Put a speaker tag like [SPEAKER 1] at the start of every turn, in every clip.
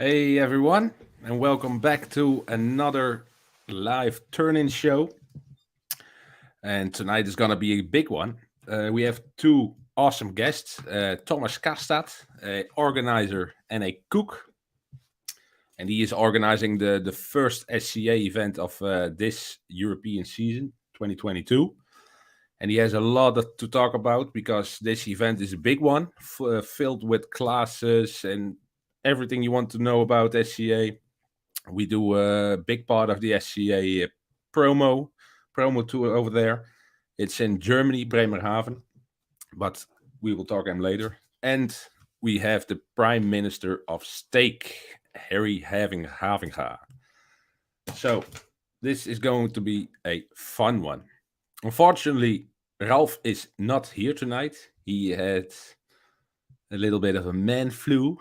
[SPEAKER 1] Hey everyone, and welcome back to another live turn-in show. And tonight is gonna be a big one. We have two awesome guests: Thomas Karstädt, a organizer and a cook, and he is organizing the first SCA event of this European season, 2022. And he has a lot to talk about because this event is a big one, filled with classes and everything you want to know about SCA. We do a big part of the SCA promo tour over there. It's in Germany, Bremerhaven, but we will talk him later. And we have the Prime Minister of Steak, Harry Havinga. So this is going to be a fun one. Unfortunately, Ralf is not here tonight. He had a little bit of a man flu.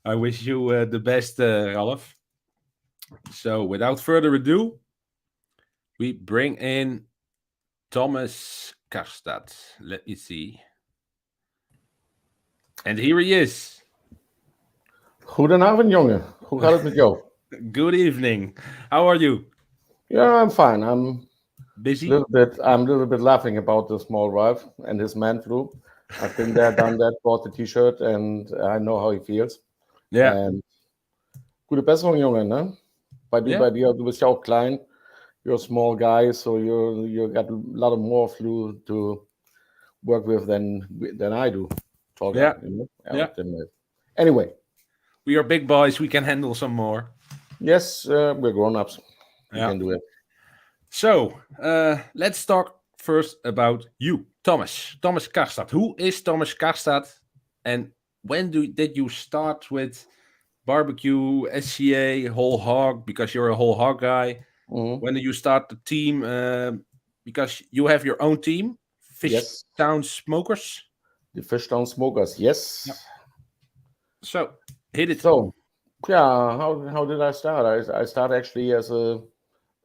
[SPEAKER 1] I wish you the best, Ralf. So, without further ado, we bring in Thomas Karstädt. Let me see. And here he is.
[SPEAKER 2] Goedenavond, jongen. Hoe gaat het met jou?
[SPEAKER 1] Good evening. How are you?
[SPEAKER 2] Yeah, I'm fine. I'm
[SPEAKER 1] Busy?
[SPEAKER 2] I'm a little bit laughing about the small Ralph and his man flu. I've been there, done that, bought the T-shirt, and I know how he feels.
[SPEAKER 1] Yeah.
[SPEAKER 2] And gute Besserung, Junge, ne? Bei dir, du bist ja auch klein. You're a small guy, so you got a lot of more flu to work with than I do. Talking,
[SPEAKER 1] Yeah.
[SPEAKER 2] you know?
[SPEAKER 1] Yeah.
[SPEAKER 2] Anyway.
[SPEAKER 1] We are big boys. We can handle some more.
[SPEAKER 2] Yes, we're grown-ups. We can do it.
[SPEAKER 1] So, let's talk first about you, Thomas. Thomas Karstädt. Who is Thomas Karstädt? And when did you start with barbecue, SCA, whole hog? Because you're a whole hog guy.
[SPEAKER 2] Mm-hmm.
[SPEAKER 1] When did you start the team? Because you have your own team, Fishtown Smokers.
[SPEAKER 2] The Fishtown Smokers, yes.
[SPEAKER 1] Yep. So, hit it.
[SPEAKER 2] So, yeah, how did I start? I started actually as a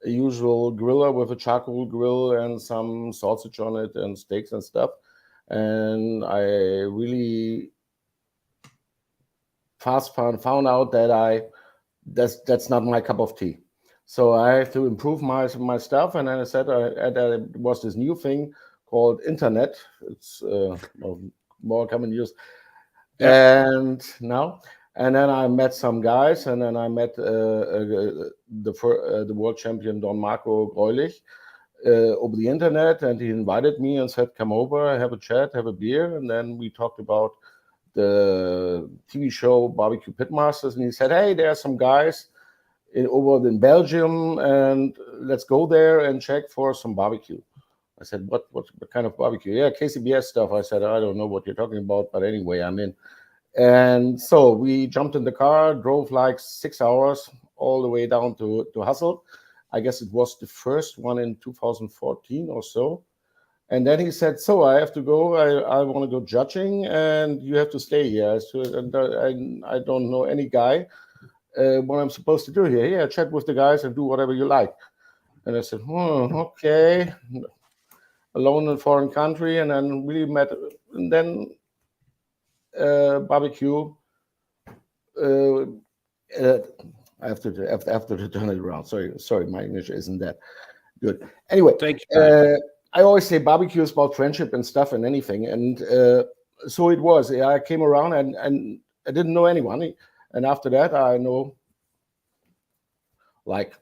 [SPEAKER 2] usual griller with a charcoal grill and some sausage on it and steaks and stuff. And I really fast found out that that's not my cup of tea. So I have to improve my stuff. And then I said there was this new thing called internet. It's more common use.
[SPEAKER 1] Yeah.
[SPEAKER 2] And then I met some guys, and then I met the world champion Don Marco Greulich over the internet, and he invited me and said, "Come over, have a chat, have a beer." And then we talked about the TV show Barbecue Pitmasters, and he said, "Hey, there are some guys over in Belgium, and let's go there and check for some barbecue." I said, what kind of barbecue? Yeah, KCBS stuff. I said, I don't know what you're talking about, but anyway, I'm in. And so we jumped in the car, drove like 6 hours all the way down to Hasselt. I guess it was the first one in 2014 or so. And then he said, "So I have to go. I want to go judging, and you have to stay here." I don't know any guy. What I'm supposed to do here? Yeah, chat with the guys and do whatever you like. And I said, okay. Alone in a foreign country, and then really met, and then barbecue. I have to turn it around. Sorry, my English isn't that good. Anyway, I always say barbecue is about friendship and stuff and anything, and so it was. I came around and I didn't know anyone, and after that I know like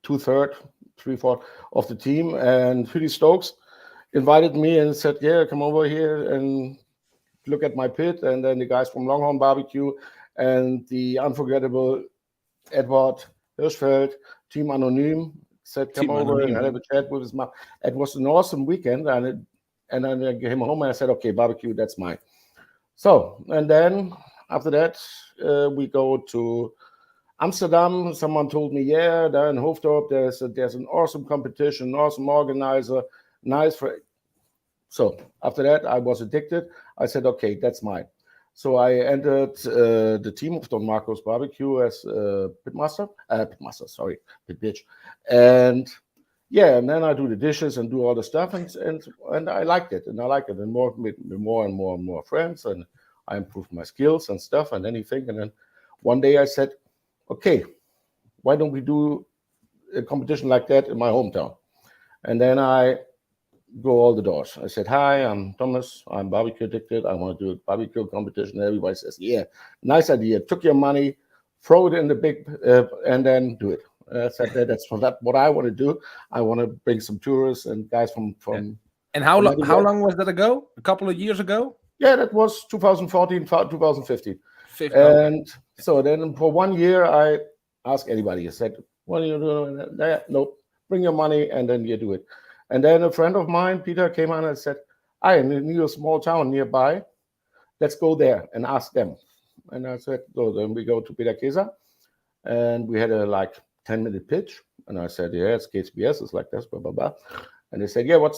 [SPEAKER 2] 2/3, 3/4 of the team, and Philly Stokes invited me and said, "Yeah, come over here and look at my pit." And then the guys from Longhorn Barbecue and the unforgettable Edward Hirschfeld, Team Anonym, said, "Come over and have a chat with his mom." It was an awesome weekend, and then I came home and I said, "Okay, barbecue, that's mine." So, and then after that, we go to Amsterdam. Someone told me, "Yeah, there in Hoofddorp, there's an awesome competition, awesome organizer, nice for." So after that, I was addicted. I said, "Okay, that's mine." So I entered the team of Don Marco's Barbecue as pit bitch, and yeah, and then I do the dishes and do all the stuff, and I liked it, and more and more friends, and I improved my skills and stuff and anything. And then one day I said, okay, why don't we do a competition like that in my hometown? And then I go all the doors. I said, hi, I'm Thomas. I'm barbecue addicted. I want to do a barbecue competition. Everybody says, yeah, nice idea. Took your money, throw it in the big, and then do it. I said, that's what I want to do. I want to bring some tourists and guys from.
[SPEAKER 1] And how long was that ago? A couple of years ago?
[SPEAKER 2] Yeah, that was 2014, 2015. And so then for 1 year, I asked anybody. I said, what are you doing? No, bring your money and then you do it. And then a friend of mine, Peter, came on and said, I knew a small town nearby. Let's go there and ask them. And I said, so then we go to Peter Kesa. And we had a 10-minute pitch. And I said, yeah, it's KSBS. It's like this, blah, blah, blah. And they said, yeah, what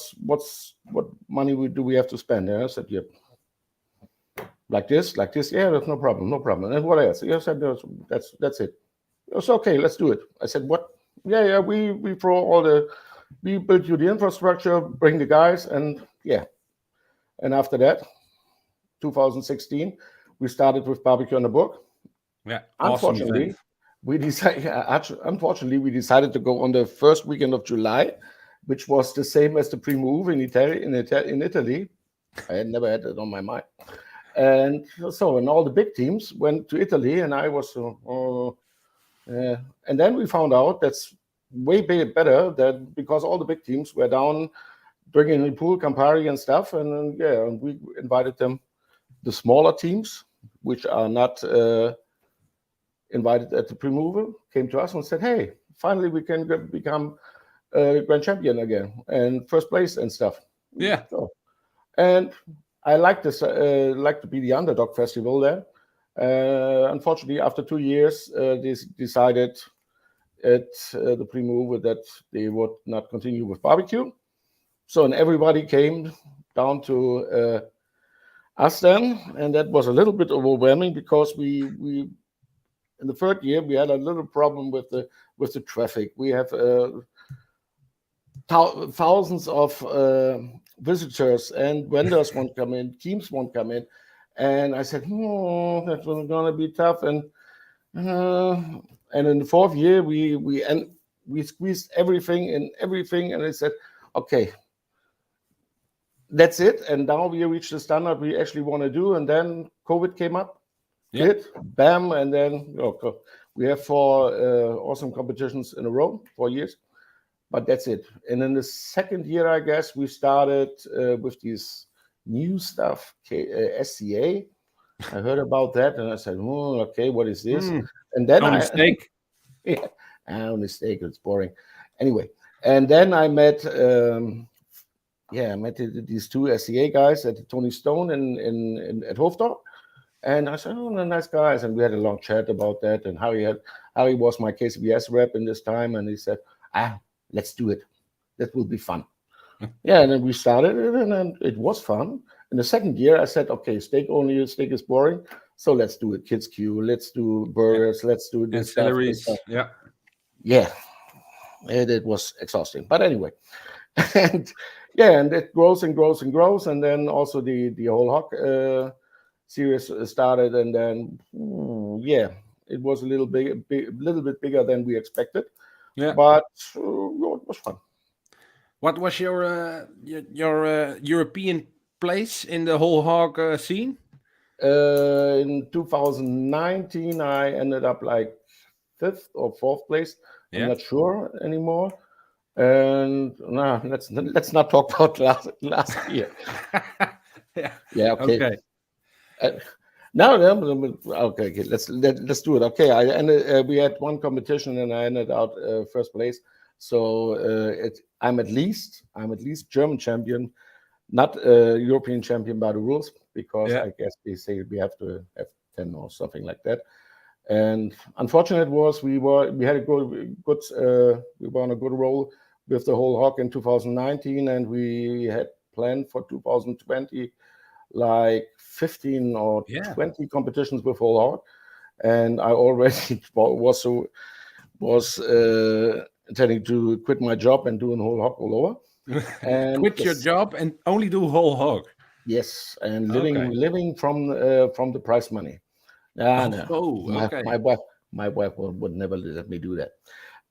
[SPEAKER 2] money do we have to spend? And I said, yeah, like this. Yeah, that's no problem. And what else? I said, that's it. It was okay, let's do it. I said, what? Yeah, we built you the infrastructure, bring the guys, and yeah. And after that, 2016, we started with Barbecue on the Book.
[SPEAKER 1] Yeah,
[SPEAKER 2] unfortunately,
[SPEAKER 1] awesome
[SPEAKER 2] we decided to go on the first weekend of July, which was the same as the pre-move in Italy. I had never had it on my mind. And so, and all the big teams went to Italy, and I was, and then we found out that's way better that because all the big teams were down drinking in the pool, Campari and stuff, and and we invited them, the smaller teams, which are not invited at the pre-mover, came to us and said, hey, finally we can become grand champion again and first place and stuff.
[SPEAKER 1] Yeah.
[SPEAKER 2] So, and I like this, like to be the underdog festival there. Unfortunately, after 2 years, they decided at the pre-mover that they would not continue with barbecue. So, and everybody came down to us then, and that was a little bit overwhelming because we in the third year we had a little problem with the traffic. We have thousands of visitors and vendors won't come in, teams won't come in, and I said, that was gonna be tough. And in the fourth year we squeezed everything, and I said, okay, that's it. And now we reached the standard we actually want to do. And then COVID came up, bam, and then we have 4 awesome competitions in a row, 4 years. But that's it. And in the second year, I guess, we started with this new stuff, SCA. I heard about that, and I said, okay, what is this? And then
[SPEAKER 1] only steak.
[SPEAKER 2] Yeah, only steak. It's boring. Anyway, and then I met, I met these 2 SCA guys at Tony Stone at Hoofddorp. And I said, they're nice guys. And we had a long chat about that. And Harry was my KCBS rep in this time. And he said, let's do it. That will be fun. And then we started it, and then it was fun. In the second year, I said, okay, steak is boring. So let's do it. Kids Q, let's do burgers, let's do this stuff. Yeah. And it was exhausting. But anyway. And it grows and grows and grows. And then also the whole hog series started. And then, it was a little bit bigger than we expected. Yeah. But it was fun.
[SPEAKER 1] What was your European place in the whole hog scene?
[SPEAKER 2] In 2019, I ended up 5th or 4th place. I'm not sure anymore. And let's not talk about last year. Okay. Okay. Let's do it. Okay, we had one competition and I ended out first place. So I'm at least German champion, not European champion by the rules, because I guess they say we have to have 10 or something like that. And unfortunate was we were on a good roll with the whole hog in 2019, and we had planned for 2020 15 or 20 competitions with whole hog, and I already was intending to quit my job and do a whole hog all over.
[SPEAKER 1] And quit your job and only do whole hog.
[SPEAKER 2] Yes, and
[SPEAKER 1] Okay.
[SPEAKER 2] living from the prize money. Ah, no,
[SPEAKER 1] Oh,
[SPEAKER 2] my
[SPEAKER 1] okay.
[SPEAKER 2] my wife my wife would never let me do that.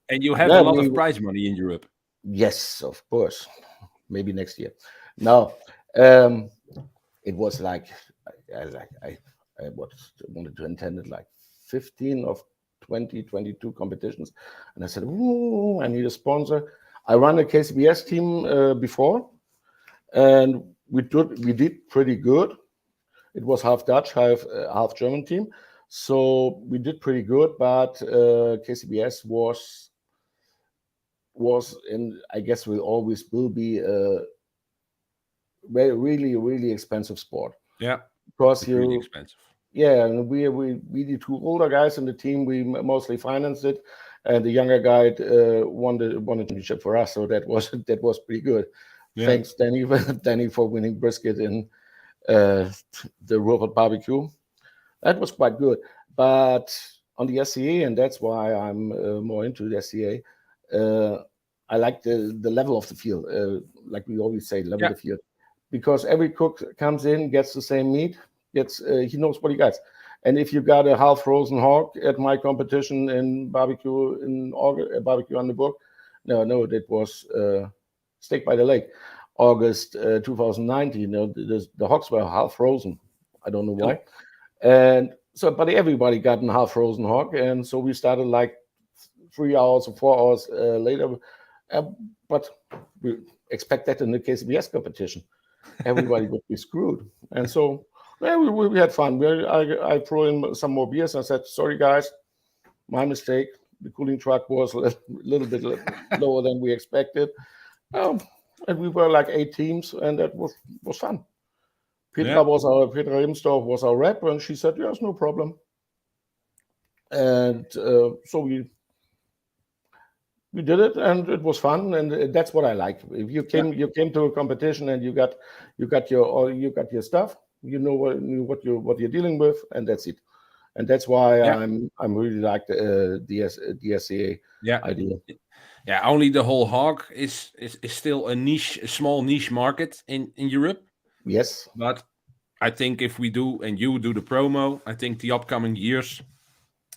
[SPEAKER 1] And you have a
[SPEAKER 2] Yeah,
[SPEAKER 1] lot of prize money in Europe.
[SPEAKER 2] yes, of course. Maybe next year. No, um, it was like I wanted to attend it like 15 of 2022 competitions, and I said, "Ooh, I need a sponsor." I run a KCBS team before, and we did pretty good. It was half Dutch, half German team, so we did pretty good. But KCBS was and I guess will always will be a very really expensive sport
[SPEAKER 1] Yeah,
[SPEAKER 2] because
[SPEAKER 1] it's really
[SPEAKER 2] you
[SPEAKER 1] expensive.
[SPEAKER 2] yeah, and we the two older guys in the team we mostly financed it, and the younger guy won the championship for us, so that was pretty good.
[SPEAKER 1] Yeah,
[SPEAKER 2] Thanks Danny Danny for winning brisket in uh, the robot barbecue. That was quite good. But on the SCA, and that's why I'm more into the SCA. I like the level of the field, like we always say, level
[SPEAKER 1] yeah,
[SPEAKER 2] of the field, because every cook comes in, gets the same meat, gets he knows what he gets. And if you got a half frozen hog at my competition in barbecue in August, barbecue on the book, no, that was steak by the lake, August 2019. The hogs were half frozen. I don't know
[SPEAKER 1] oh,
[SPEAKER 2] why. And so, but everybody got a half frozen hog, and so we started like 3 hours or 4 hours later. Uh, but we expect that in the KCBS competition, everybody would be screwed. And so, yeah, we had fun. I threw in some more beers. And I said, "Sorry guys, my mistake. The cooling truck was a little bit lower than we expected." Um, and we were like 8 teams, and that was fun.
[SPEAKER 1] yeah,
[SPEAKER 2] Petra Rimsdorf was our rep, and she said, "Yes, no problem." And so we did it, and it was fun, and that's what I like. If
[SPEAKER 1] yeah,
[SPEAKER 2] you came to a competition and you got your stuff, you know what you're dealing with, and that's it. And that's why
[SPEAKER 1] yeah,
[SPEAKER 2] I'm really like the SCA
[SPEAKER 1] yeah.
[SPEAKER 2] idea.
[SPEAKER 1] Yeah, only the whole hog is still a small niche market in Europe.
[SPEAKER 2] Yes,
[SPEAKER 1] But I think if we do and you do the promo, I think the upcoming years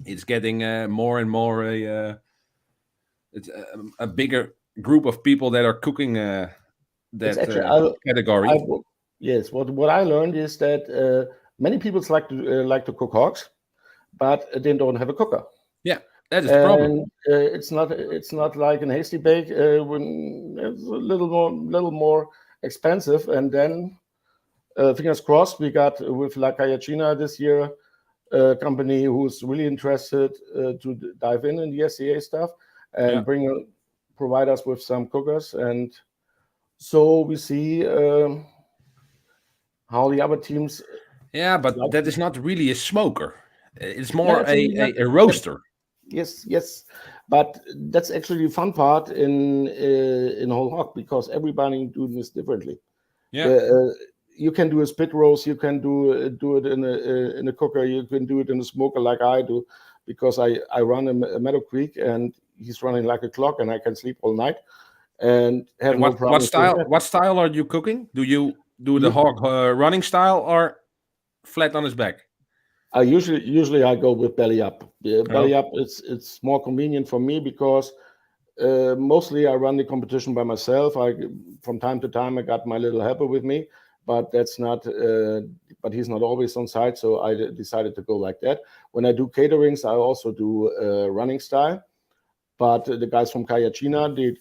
[SPEAKER 1] it's getting more and more a bigger group of people that are cooking
[SPEAKER 2] it's
[SPEAKER 1] that
[SPEAKER 2] actually
[SPEAKER 1] category.
[SPEAKER 2] I yes. What I learned is that many people like to cook hogs, but they don't have a cooker.
[SPEAKER 1] Yeah, that is the problem.
[SPEAKER 2] And it's not like an hasty bake when it's a little more expensive. And then fingers crossed, we got with La Cayachina this year a company who's really interested to dive in the SCA stuff
[SPEAKER 1] Yeah,
[SPEAKER 2] and provide us with some cookers. And so we see how the other teams
[SPEAKER 1] yeah, but
[SPEAKER 2] like.
[SPEAKER 1] that is not really a smoker. It's
[SPEAKER 2] Yeah,
[SPEAKER 1] more
[SPEAKER 2] actually, not,
[SPEAKER 1] a
[SPEAKER 2] that,
[SPEAKER 1] roaster.
[SPEAKER 2] yes, but that's actually the fun part in whole hog, because everybody doing this differently.
[SPEAKER 1] Yeah,
[SPEAKER 2] The, you can do a spit roast, you can do it in a cooker, you can do it in a smoker like I do, because I run a Meadow Creek and he's running like a clock, and I can sleep all night and have
[SPEAKER 1] and
[SPEAKER 2] no
[SPEAKER 1] what
[SPEAKER 2] problems doing that.
[SPEAKER 1] style are you cooking? Do you do the
[SPEAKER 2] You,
[SPEAKER 1] hog running style or flat on his back?
[SPEAKER 2] I usually I go with belly up. Belly
[SPEAKER 1] Okay.
[SPEAKER 2] up, it's more convenient for me because mostly I run the competition by myself. From time to time I got my little helper with me, but that's not. But he's not always on site, so I decided to go like that. When I do caterings, I also do running style. But the guys from Kayachina, they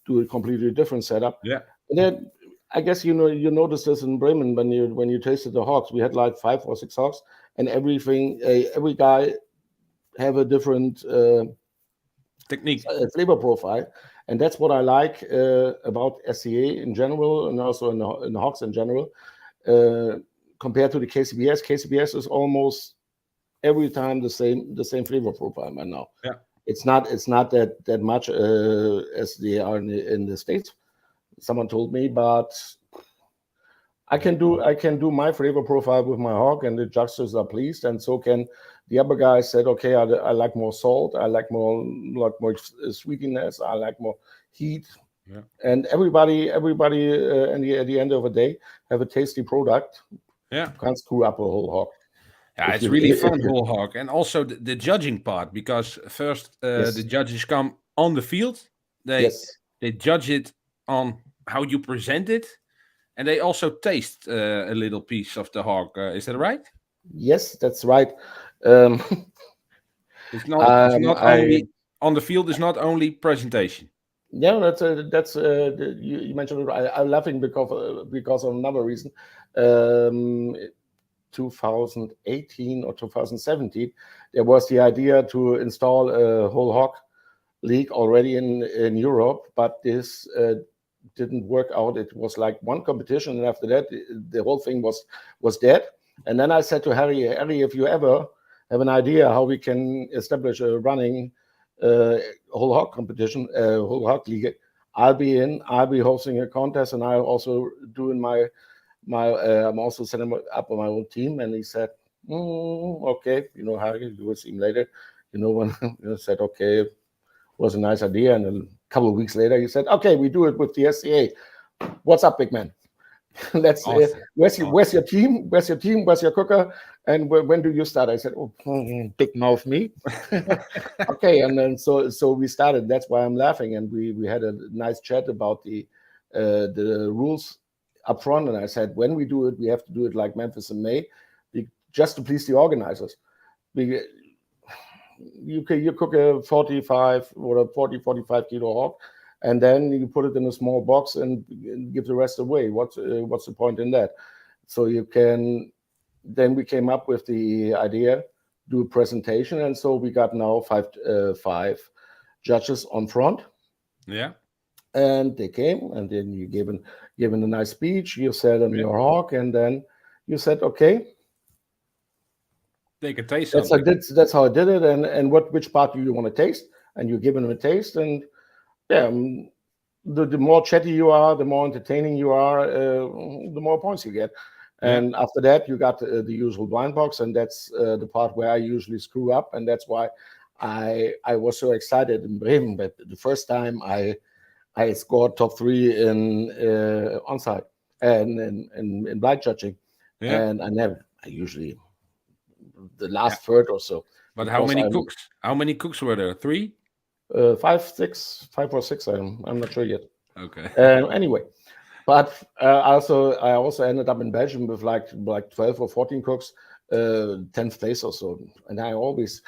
[SPEAKER 2] do a completely different setup.
[SPEAKER 1] Yeah.
[SPEAKER 2] And then I guess you noticed this in Bremen when you tasted the hogs. We had like 5 or 6 hogs, and every guy have a different
[SPEAKER 1] Technique.
[SPEAKER 2] flavor profile, and that's what I like about SCA in general, and also in the hogs in general. Uh, Compared to the KCBS, KCBS is almost every time the same flavor profile by now.
[SPEAKER 1] Yeah.
[SPEAKER 2] It's not that much as they are in the States. Someone told me, but I can do my flavor profile with my hog, and the judges are pleased, and so can the other guys. Said, okay, I like more salt, I like more sweetness, I like more heat.
[SPEAKER 1] Yeah.
[SPEAKER 2] And everybody, at the end of the day, have a tasty product.
[SPEAKER 1] Yeah.
[SPEAKER 2] You can't screw up a whole hog.
[SPEAKER 1] Yeah,
[SPEAKER 2] If
[SPEAKER 1] it's
[SPEAKER 2] you,
[SPEAKER 1] really
[SPEAKER 2] if
[SPEAKER 1] fun,
[SPEAKER 2] you,
[SPEAKER 1] whole hog, and also the judging part, because first the
[SPEAKER 2] yes,
[SPEAKER 1] judges come on the field, they
[SPEAKER 2] yes,
[SPEAKER 1] they judge it on how you present it, and they also taste a little piece of the hog. Is that right?
[SPEAKER 2] yes, that's right. Um,
[SPEAKER 1] It's not
[SPEAKER 2] I
[SPEAKER 1] only on the field. It's not only presentation.
[SPEAKER 2] Yeah, you mentioned it. I'm laughing because of another reason. Um, 2018 or 2017, there was the idea to install a whole hog league already in Europe, but this didn't work out. It was like one competition, and after that, the whole thing was dead. And then I said to Harry, if you ever have an idea how we can establish a running uh, whole hog competition, whole hog league, I'll be in. I'll be hosting a contest, and I'll also doing I'm also setting up my own team. And he said, okay, Harry, you will see him later. When said, okay, was a nice idea. And a couple of weeks later, he said, "Okay, we do it with the SCA. What's up, big man? Let's.
[SPEAKER 1] Awesome.
[SPEAKER 2] Where's your team? Where's your team? Where's your cooker? And when do you start?" I said, "Oh, big mouth me." Okay, and then so we started. That's why I'm laughing. And we had a nice chat about the rules up front. And I said, when we do it, we have to do it like Memphis in May, just to please the organizers. We, you cook a 45 or a 45 kilo hog, and then you put it in a small box and give the rest away. What's the point in that? So you can. Then we came up with the idea, do a presentation, and so we got now five judges on front,
[SPEAKER 1] Yeah.
[SPEAKER 2] and they came, and then you given a nice speech. You said on
[SPEAKER 1] Yeah.
[SPEAKER 2] your hog, and then you said, okay,
[SPEAKER 1] They can taste
[SPEAKER 2] that's
[SPEAKER 1] something.
[SPEAKER 2] that's how I did it, and which part do you want to taste? And you give them a taste, and yeah, the more chatty you are, the more entertaining you are, the more points you get.
[SPEAKER 1] Yeah.
[SPEAKER 2] And after that, you got the usual blind box, and that's the part where I usually screw up, and that's why I was so excited in Bremen. But the first time I scored top 3 in onside and in blind judging,
[SPEAKER 1] Yeah.
[SPEAKER 2] and I usually the
[SPEAKER 1] Yeah.
[SPEAKER 2] last third or so,
[SPEAKER 1] But how
[SPEAKER 2] because
[SPEAKER 1] many
[SPEAKER 2] I'm
[SPEAKER 1] cooks? How many cooks were there? 3?
[SPEAKER 2] 5 or 6. I'm not sure yet.
[SPEAKER 1] Okay.
[SPEAKER 2] Anyway, but I also ended up in Belgium with like 12 or 14 cooks, 10th place or so, and I always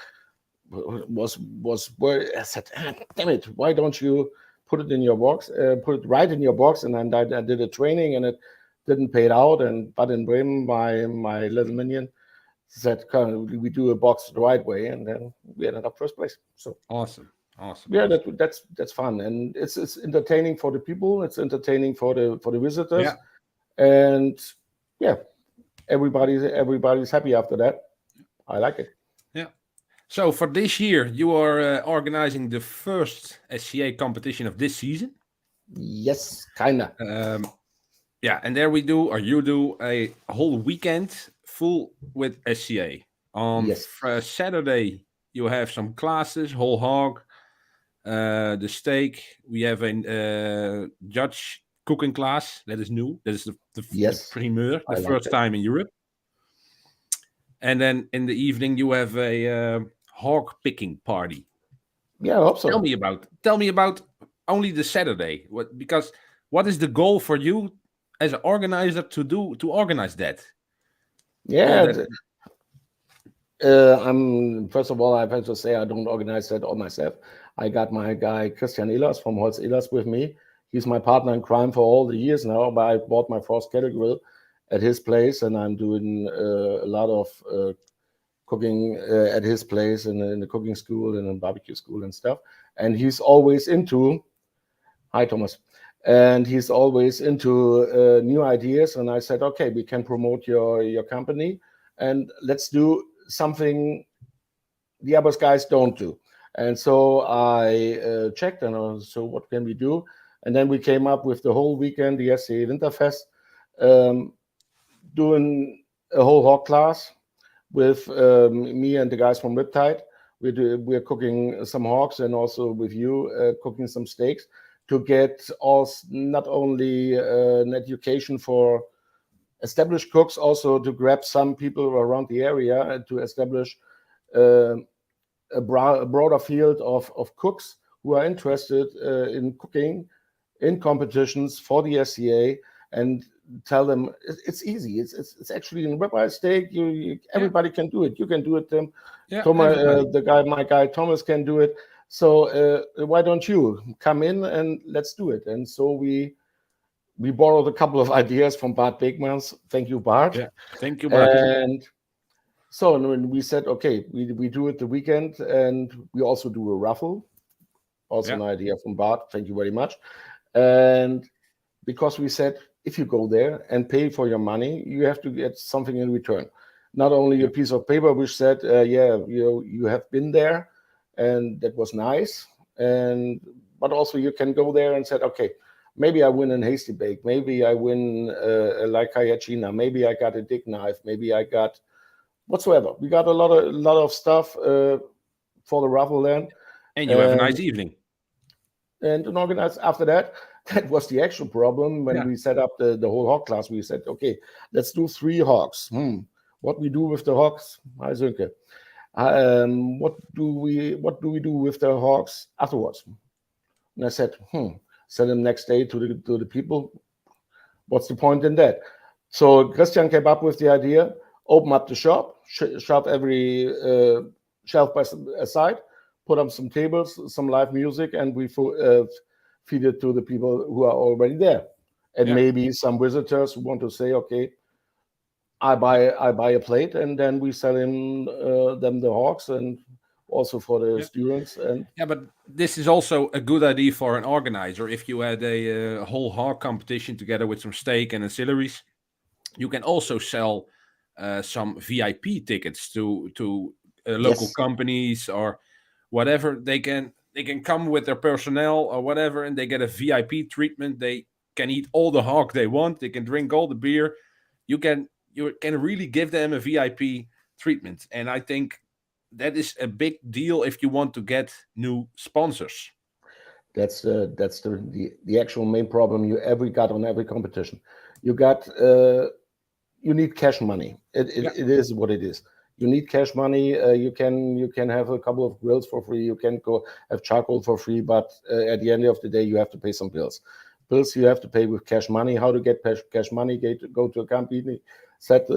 [SPEAKER 2] was where I said, damn it, why don't you put it in your box, put it right in your box? And then I did a training, and it didn't pay it out. But in Bremen, my little minion said, we do a box the right way, and then we ended up first place. So
[SPEAKER 1] Awesome. Awesome.
[SPEAKER 2] yeah,
[SPEAKER 1] Awesome.
[SPEAKER 2] that's fun, and it's entertaining for the people. It's entertaining for the visitors,
[SPEAKER 1] Yeah.
[SPEAKER 2] and yeah, everybody's happy after that. I like it.
[SPEAKER 1] Yeah. So for this year, you are organizing the first SCA competition of this season.
[SPEAKER 2] Yes, kinda.
[SPEAKER 1] Yeah, and there we do, or you do, a whole weekend full with SCA. On
[SPEAKER 2] Yes,
[SPEAKER 1] Saturday, you have some classes, whole hog, the steak. We have a judge cooking class that is new. That is the
[SPEAKER 2] yes,
[SPEAKER 1] premiere, the
[SPEAKER 2] I like
[SPEAKER 1] first
[SPEAKER 2] that.
[SPEAKER 1] time in Europe. And then in the evening, you have a hog picking party.
[SPEAKER 2] Yeah, I hope
[SPEAKER 1] Tell
[SPEAKER 2] so.
[SPEAKER 1] me about only the Saturday. What is the goal for you as an organizer to organize that? All
[SPEAKER 2] Yeah,
[SPEAKER 1] that.
[SPEAKER 2] I'm first of all, I have to say I don't organize that all myself. I got my guy Christian Ehlers from Holz Ehlers with me. He's my partner in crime for all the years now. But I bought my first kettle grill at his place, and I'm doing a lot of cooking at his place in the cooking school and in barbecue school and stuff. And he's always into. Hi, Thomas. And he's always into new ideas. And I said, okay, we can promote your company, and let's do something the other guys don't do. And so I checked, and so what can we do? And then we came up with the whole weekend, the SCA Winterfest, um, doing a whole hog class with me and the guys from Riptide. We're cooking some hogs, and also with you cooking some steaks. to get also not only an education for established cooks, also to grab some people around the area and to establish a broader field of cooks who are interested in cooking in competitions for the SCA, and tell them it's easy. It's actually in ribeye steak. Everybody can do it. You can do it, Tim. Thomas, my guy Thomas can do it. So why don't you come in and let's do it? And so we borrowed a couple of ideas from Bart Beekmans. Thank you, Bart.
[SPEAKER 1] Yeah, thank you, Bart.
[SPEAKER 2] And so we said, okay, we do it the weekend, and we also do a raffle. Also an idea from Bart. Thank you very much. And because we said, if you go there and pay for your money, you have to get something in return. Not only a piece of paper which said, you have been there, and that was nice, but also you can go there and say, okay, maybe I win a hasty bake, maybe I win like Kayachina, maybe I got a dick knife, maybe I got whatsoever. We got a lot of stuff for the raffle then.
[SPEAKER 1] And you have a nice evening.
[SPEAKER 2] And organize after that. That was the actual problem when we set up the whole hog class. We said, okay, let's do 3 hogs. What we do with the hogs? Hi, Sönke. What do we do with the hogs afterwards? And I said, sell them next day to the people. What's the point in that? So Christian came up with the idea: open up the shop, shove every shelf by side, put up some tables, some live music, and we feed it to the people who are already there. And maybe some visitors who want to say, okay, I buy a plate, and then we sell them the hogs, and also for the students. And
[SPEAKER 1] but this is also a good idea for an organizer. If you had a whole hog competition together with some steak and ancillaries, you can also sell some VIP tickets to local companies or whatever. They can come with their personnel or whatever, and they get a VIP treatment. They can eat all the hog they want. They can drink all the beer. You can really give them a VIP treatment, and I think that is a big deal if you want to get new sponsors.
[SPEAKER 2] That's the actual main problem you ever got on every competition. You need cash money. It is what it is. You need cash money. You can have a couple of grills for free. You can go have charcoal for free, but at the end of the day, you have to pay some bills. Bills you have to pay with cash money. How to get cash money? Go to a company. Said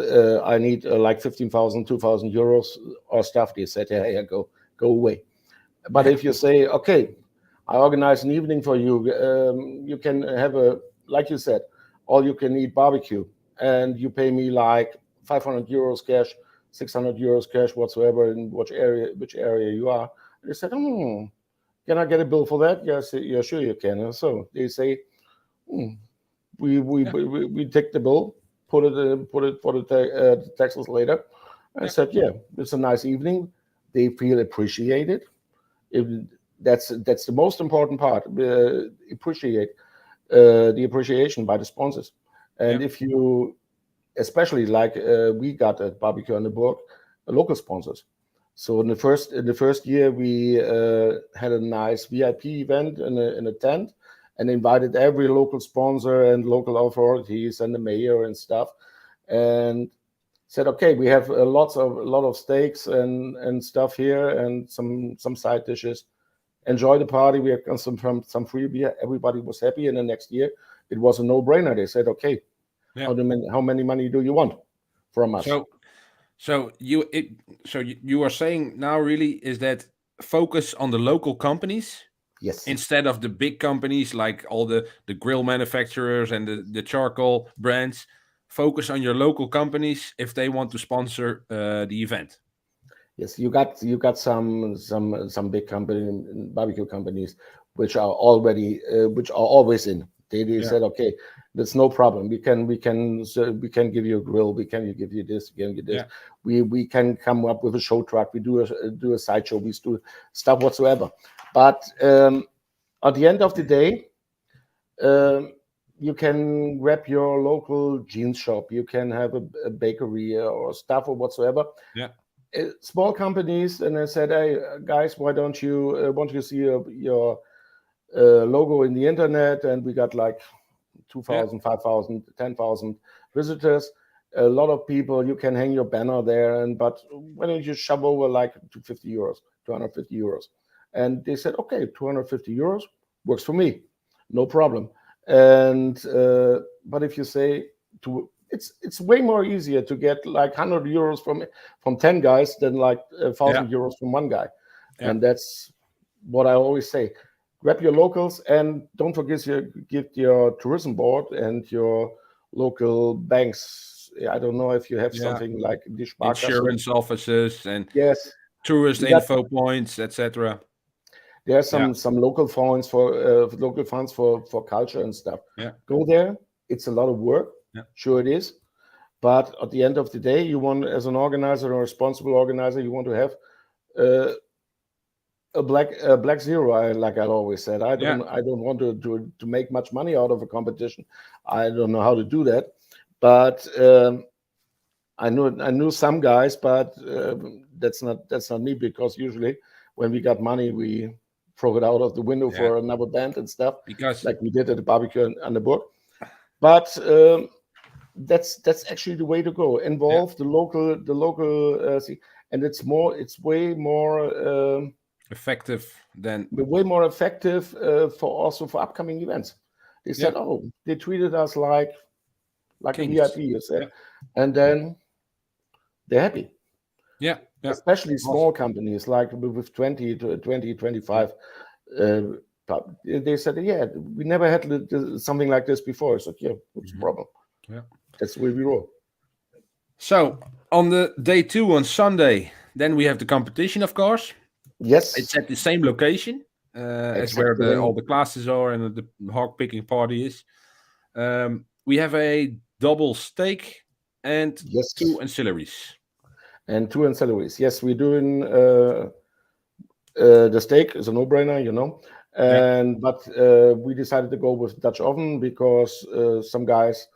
[SPEAKER 2] I need like 15,000, 2,000 euros or stuff. They said, hey, go away. But if you say, okay, I organize an evening for you, you can have like you said, all you can eat barbecue, and you pay me like 500 euros cash, 600 euros cash, whatsoever, in which area you are. They said, can I get a bill for that? Yes, yeah, sure you can. And so they say, we take the bill, put it for the taxes later. I said, it's a nice evening. They feel appreciated. That's the most important part. Appreciate the appreciation by the sponsors. And if you, especially like we got at Barbecue on the Burg, local sponsors. So in the first year, we had a nice VIP event in a tent, and invited every local sponsor and local authorities and the mayor and stuff, and said, okay, we have a lot of steaks and stuff here, and some side dishes. Enjoy the party. We have some free beer. Everybody was happy. And the next year, it was a no-brainer. They said, okay, how many money do you want from us?
[SPEAKER 1] So you are saying now really is that focus on the local companies.
[SPEAKER 2] Yes.
[SPEAKER 1] Instead of the big companies like all the grill manufacturers and the charcoal brands, focus on your local companies if they want to sponsor the event.
[SPEAKER 2] Yes, you got some big barbecue companies which are always in. They said, okay, that's no problem. We can give you a grill. We can give you this. We can give this. Yeah. We can come up with a show truck. We do a sideshow. We do stuff whatsoever. But at the end of the day, you can grab your local jeans shop. You can have a bakery or stuff or whatsoever.
[SPEAKER 1] Yeah.
[SPEAKER 2] Small companies, and I said, hey guys, why don't you see your logo in the internet, and we got like 2,000, 5,000, 10,000 visitors. A lot of people. You can hang your banner there, but why don't you shove over like 250 euros, and they said, okay, 250 euros works for me, no problem. And but if you say it's way more easier to get like 100 euros from 10 guys than like 1,000 euros from one guy. And that's what I always say. Grab your locals, and don't forget your tourism board and your local banks. I don't know if you have something like the
[SPEAKER 1] insurance offices and
[SPEAKER 2] yes,
[SPEAKER 1] tourist info points, etc.
[SPEAKER 2] There are some local funds for culture and stuff. Go there. It's a lot of work. Sure it is. But at the end of the day, you want, as an organizer or a responsible organizer, you want to have a black zero. Like I always said, I don't want to make much money out of a competition. I don't know how to do that. But I knew some guys, but that's not me, because usually when we got money, we throw it out of the window for another band and stuff,
[SPEAKER 1] because
[SPEAKER 2] like we did at the barbecue on the book. But that's actually the way to go. Involve the local and it's way more
[SPEAKER 1] effective than
[SPEAKER 2] way more effective for upcoming events. They said, oh, they treated us like
[SPEAKER 1] Kings.
[SPEAKER 2] a VIP, you said, and then they're happy. Especially small companies like with 20 to 25. They said, we never had something like this before. I said, what's the problem? That's the way we roll.
[SPEAKER 1] So on the day 2 on Sunday, then we have the competition, of course.
[SPEAKER 2] Yes,
[SPEAKER 1] it's at the same location as where all the classes are and the hog picking party is. We have a double steak and 2 ancillaries.
[SPEAKER 2] And 2 ancillaries. Yes, we're doing the steak is a no-brainer, but we decided to go with Dutch oven because some guys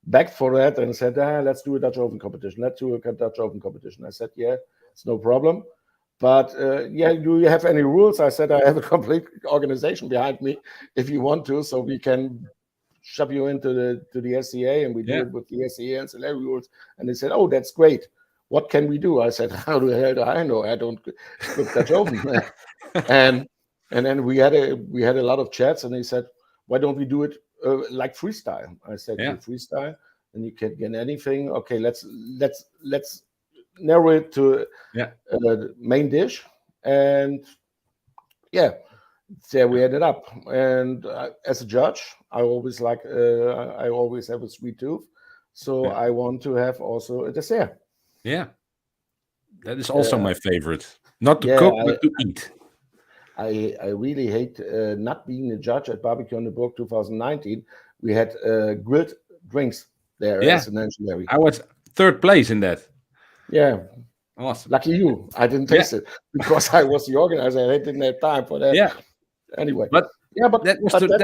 [SPEAKER 2] begged for that and said, let's do a Dutch oven competition. Let's do a Dutch oven competition. I said, it's no problem. But do you have any rules? I said, I have a complete organization behind me if you want to, so we can shove you into the SCA, and we do it with the SCA ancillary rules. And they said, oh, that's great. What can we do? I said, how the hell do I know? I don't cook Dutch oven. and then we had a lot of chats, and they said, why don't we do it like freestyle? I said, freestyle, and you can get anything. Okay, let's narrow it to the main dish, and there we ended up. And as a judge, I always have a sweet tooth, so I want to have also a dessert.
[SPEAKER 1] That is also my favorite. Not to cook, but to eat.
[SPEAKER 2] I really hate not being a judge at Barbecue on the Burg 2019. We had grilled drinks there as an ancillary.
[SPEAKER 1] I was 3rd place in that.
[SPEAKER 2] Yeah.
[SPEAKER 1] Awesome.
[SPEAKER 2] Lucky you. I didn't taste it because I was the organizer. I didn't have time for that. Anyway.
[SPEAKER 1] But that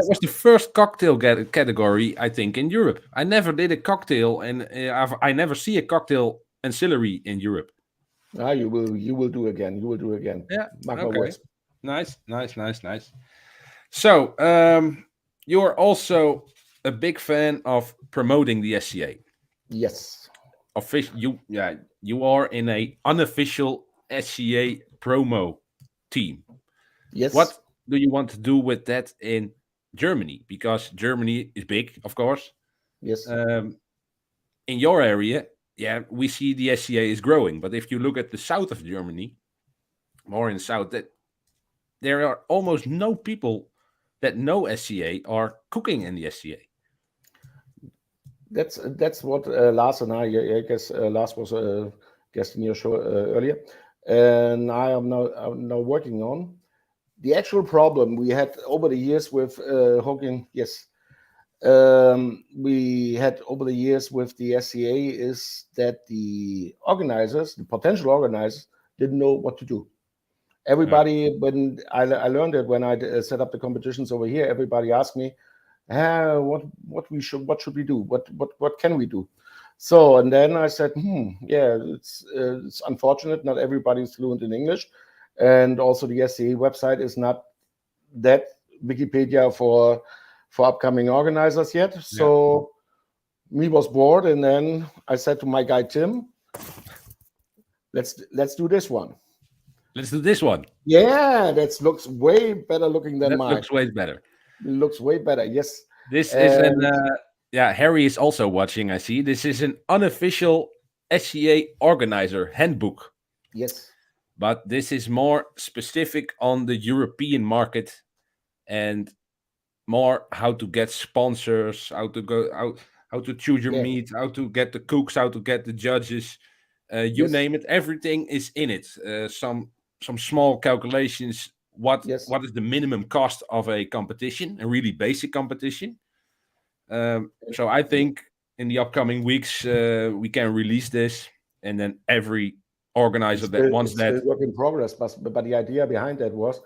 [SPEAKER 1] was the first cocktail category, I think, in Europe. I never did a cocktail, and I never see a cocktail ancillary in Europe.
[SPEAKER 2] You will do again. You will do again. Mark my words.
[SPEAKER 1] Nice. So you're also a big fan of promoting the SCA.
[SPEAKER 2] Yes.
[SPEAKER 1] You are in a unofficial SCA Promo team.
[SPEAKER 2] Yes.
[SPEAKER 1] What do you want to do with that in Germany? Because Germany is big, of course.
[SPEAKER 2] Yes.
[SPEAKER 1] In your area, we see the SCA is growing. But if you look at the south of Germany, more in the south, that there are almost no people that know SCA are cooking in the SCA.
[SPEAKER 2] That's what Lars and I guess Lars was a guest in your show earlier, and I am now working on the actual problem we had over the years with hogging. Yes, we had over the years with the SCA is that the potential organizers, didn't know what to do. Everybody, when I learned it when I set up the competitions over here, everybody asked me, what should we do? What can we do? So, and then I said, it's unfortunate not everybody is fluent in English, and also the SCA website is not that Wikipedia for upcoming organizers yet. So me was bored, and then I said to my guy Tim, let's do this one.
[SPEAKER 1] Let's do this one.
[SPEAKER 2] Yeah, that looks way better looking than
[SPEAKER 1] That
[SPEAKER 2] mine.
[SPEAKER 1] looks way better.
[SPEAKER 2] Looks way better. Yes.
[SPEAKER 1] This is an Harry is also watching. I see. This is an unofficial SCA organizer handbook.
[SPEAKER 2] Yes.
[SPEAKER 1] But this is more specific on the European market and more how to get sponsors, how to go, how to choose your meat, how to get the cooks, how to get the judges. You name it, everything is in it. Some small calculations. What is the minimum cost of a competition, a really basic competition? So I think in the upcoming weeks we can release this, and then every organizer that wants that.
[SPEAKER 2] It's a work in progress, but the idea behind that was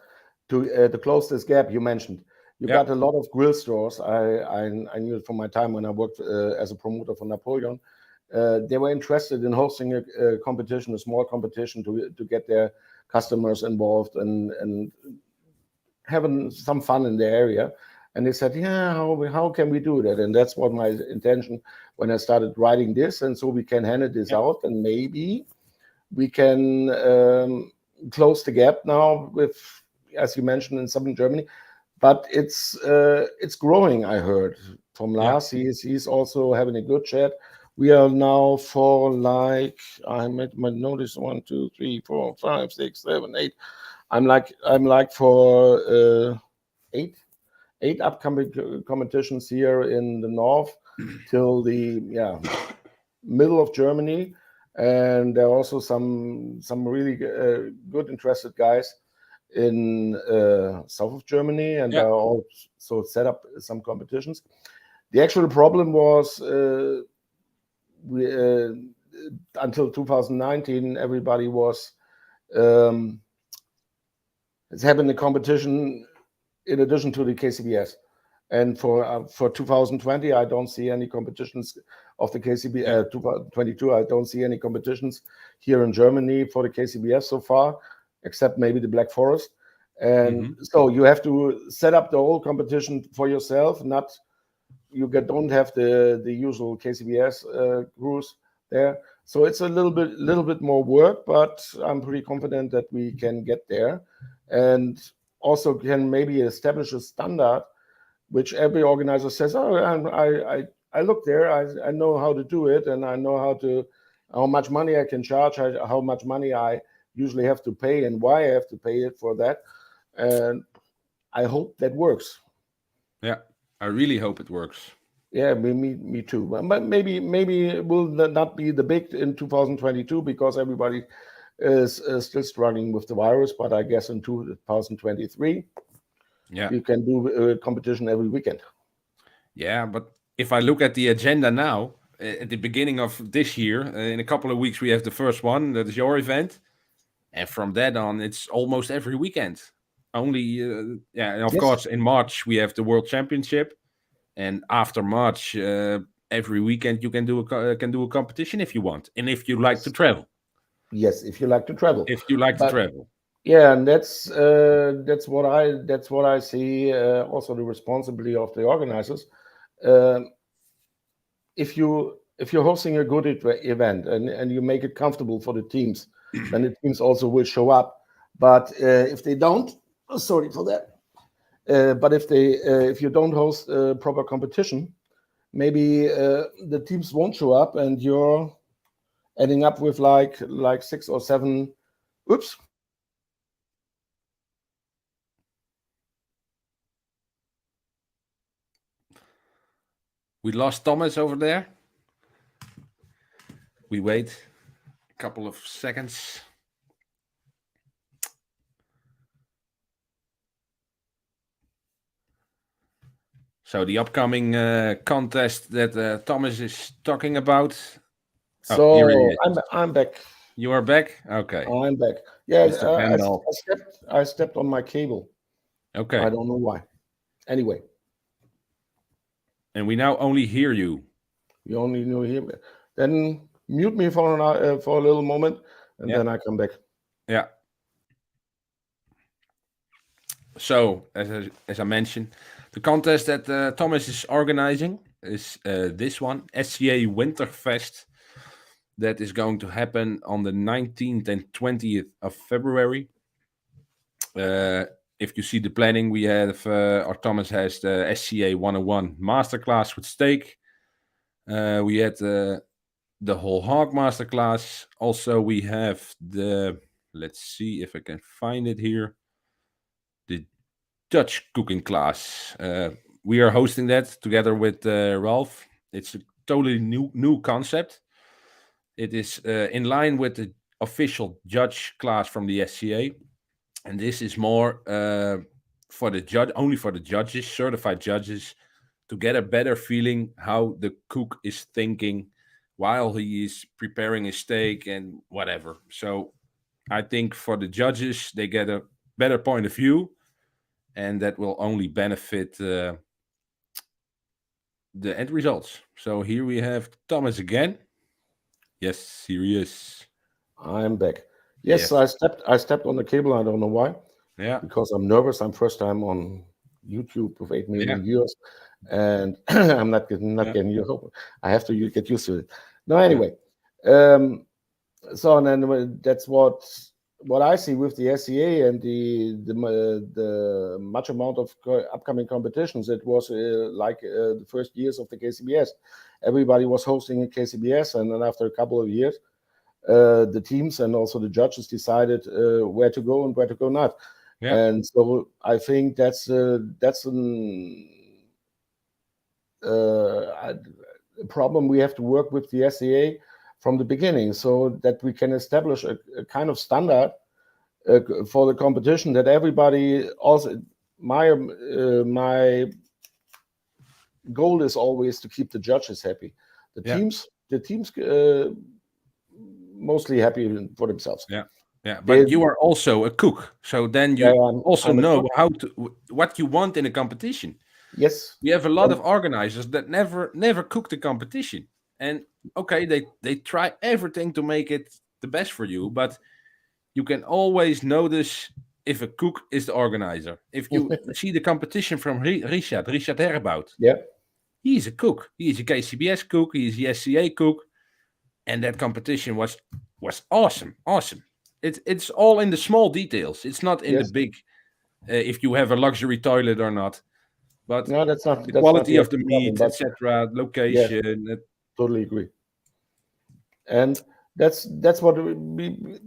[SPEAKER 2] to close this gap you mentioned. You got a lot of grill stores. I knew it from my time when I worked as a promoter for Napoleon. They were interested in hosting a competition, a small competition, to get their customers involved and having some fun in the area. And they said, yeah, how can we do that? And that's what my intention when I started writing this. And so we can hand this out, and maybe we can close the gap now with, as you mentioned, in southern Germany. But it's growing, I heard from Lars. He's also having a good chat. We are now for like, I might notice 1, 2, 3, 4, 5, 6, 7, 8. I'm like for 8 upcoming competitions here in the north till the middle of Germany, and there are also some really good interested guys in south of Germany, and they are also set up some competitions. The actual problem was until 2019 everybody was having a competition in addition to the KCBS. And for 2020, I don't see any competitions of the KCBS. 2022, I don't see any competitions here in Germany for the KCBS so far, except maybe the Black Forest. And so you have to set up the whole competition for yourself. Don't have the usual KCBS crews there. So it's a little bit more work, but I'm pretty confident that we can get there, and also can maybe establish a standard which every organizer says, oh, I look there, I know how to do it, and I know how much money I can charge, how much money I usually have to pay, and why I have to pay it for that. And I hope that works.
[SPEAKER 1] Yeah, I really hope it works.
[SPEAKER 2] Yeah, me too. But maybe it will not be the big in 2022 because everybody is still struggling with the virus. But I guess in 2023, you can do a competition every weekend.
[SPEAKER 1] Yeah, but if I look at the agenda now, at the beginning of this year, in a couple of weeks we have the first one. That is your event, and from that on, it's almost every weekend. Only, and of course, in March we have the World Championship. And after March, every weekend you can do a competition if you want, and if you like to travel.
[SPEAKER 2] Yes, if you like to travel.
[SPEAKER 1] If you like to travel.
[SPEAKER 2] Yeah, and that's what I see. Also, the responsibility of the organizers. If you're hosting a good event and you make it comfortable for the teams, then the teams also will show up. But if they don't, sorry for that. But if you don't host a proper competition, maybe the teams won't show up, and you're ending up with like 6 or 7. Oops.
[SPEAKER 1] We lost Thomas over there. We wait a couple of seconds. So the upcoming contest that Thomas is talking about.
[SPEAKER 2] So I'm back.
[SPEAKER 1] You are back? Okay.
[SPEAKER 2] I'm back. Yeah, I stepped on my cable.
[SPEAKER 1] Okay.
[SPEAKER 2] I don't know why. Anyway.
[SPEAKER 1] And we now only hear you.
[SPEAKER 2] You only hear me. Then mute me for a little moment, and then I come back.
[SPEAKER 1] Yeah. So, as I mentioned, the contest that Thomas is organizing is this one, SCA Winterfest, that is going to happen on the 19th and 20th of February. If you see the planning, we have, or Thomas has the SCA 101 masterclass with steak. We had the whole hog masterclass. Also, we have let's see if I can find it here, the Dutch cooking class. We are hosting that together with Ralph. It's a totally new concept. It is in line with the official judge class from the SCA, and this is more for the judge, only for the judges, certified judges, to get a better feeling how the cook is thinking while he is preparing his steak and whatever. So I think for the judges, they get a better point of view, and that will only benefit the end results. So here we have Thomas again. Yes, here he is.
[SPEAKER 2] I'm back. Yes, I stepped on the cable. I don't know why.
[SPEAKER 1] Yeah.
[SPEAKER 2] Because I'm nervous. I'm first time on YouTube with 8 million viewers, and I'm not getting you. I have to get used to it. No, anyway. So and then that's what I see with the SCA and the much amount of upcoming competitions. It was like the first years of the KCBS. Everybody was hosting a KCBS, and then after a couple of years, the teams and also the judges decided where to go and where to go not. Yeah. And so I think that's a problem we have to work with the SCA from the beginning, so that we can establish a kind of standard for the competition that everybody also. My goal is always to keep the judges happy. The teams mostly happy for themselves.
[SPEAKER 1] Yeah, but you are also a cook, so then you also know what you want in a competition.
[SPEAKER 2] Yes,
[SPEAKER 1] we have a lot of organizers that never cook the competition, and okay, they try everything to make it the best for you, but you can always notice if a cook is the organizer. If you see the competition from Richard Herbout, he's a cook. He is a KCBS cook. He is the SCA cook, and that competition was awesome. It's all in the small details. It's not in the big, if you have a luxury toilet or not. But
[SPEAKER 2] no, that's not
[SPEAKER 1] the quality of the meat, etc., location.
[SPEAKER 2] Yes, totally agree. And that's what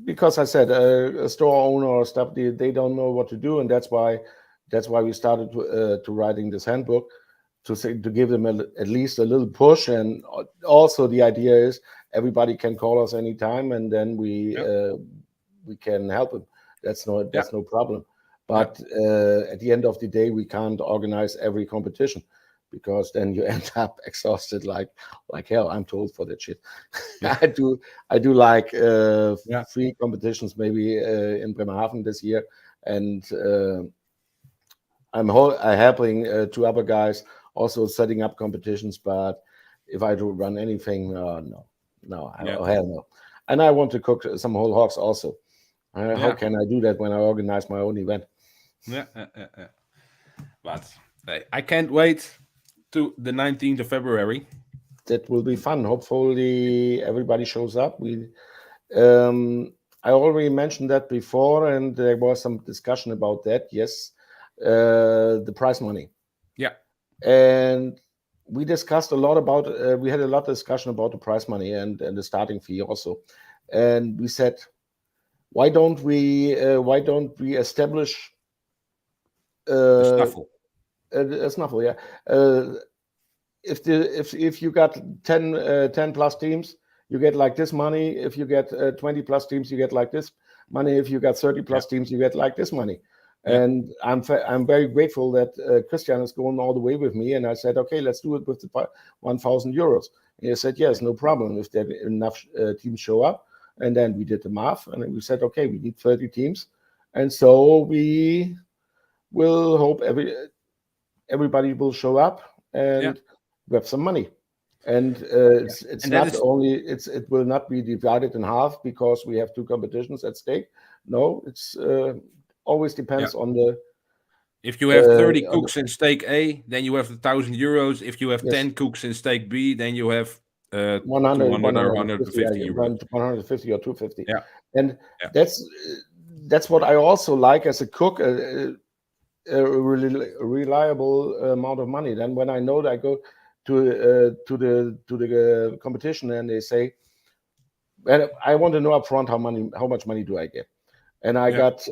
[SPEAKER 2] because I said a store owner or stuff, they don't know what to do, and that's why we started to writing this handbook to give them at least a little push. And also the idea is everybody can call us anytime, and then we can help them. That's no problem. But at the end of the day, we can't organize every competition, because then you end up exhausted like hell. I'm told for that shit. I do like 3 competitions maybe in Bremerhaven this year, and I'm helping 2 other guys also setting up competitions. But if I do run anything, no, hell no. And I want to cook some whole hogs also. How can I do that when I organize my own event?
[SPEAKER 1] But I can't wait to the 19th of February.
[SPEAKER 2] That will be fun. Hopefully everybody shows up. I already mentioned that before, and there was some discussion about that. Yes, the prize money.
[SPEAKER 1] Yeah.
[SPEAKER 2] And we discussed a lot about, we had a lot of discussion about the prize money and the starting fee also. And we said, why don't we establish
[SPEAKER 1] a snuffle?
[SPEAKER 2] A snuffle, yeah. If you got 10 plus teams, you get like this money. If you get 20 plus teams, you get like this money. If you got 30 plus teams, you get like this money. And I'm very grateful that Christian is going all the way with me. And I said, okay, let's do it with the 1,000 euros. And he said, yes, no problem if there enough teams show up. And then we did the math, and we said, okay, we need 30 teams. And so we will hope everybody will show up and grab some money. And it's not only, it will not be divided in half because we have 2 competitions at stake. No, it's always depends on
[SPEAKER 1] If you have 30
[SPEAKER 2] on
[SPEAKER 1] cooks in stake A, then you have €1,000. If you have
[SPEAKER 2] yes,
[SPEAKER 1] 10 cooks in stake B, then you have
[SPEAKER 2] 100,
[SPEAKER 1] 200 or
[SPEAKER 2] 150,
[SPEAKER 1] 150 euros.
[SPEAKER 2] 150 or 250.
[SPEAKER 1] Yeah,
[SPEAKER 2] And
[SPEAKER 1] yeah,
[SPEAKER 2] that's what I also like as a cook, a really reliable amount of money. Then when I know that I go to the competition and they say, well, I want to know upfront how much money do I get, and I
[SPEAKER 1] yeah,
[SPEAKER 2] got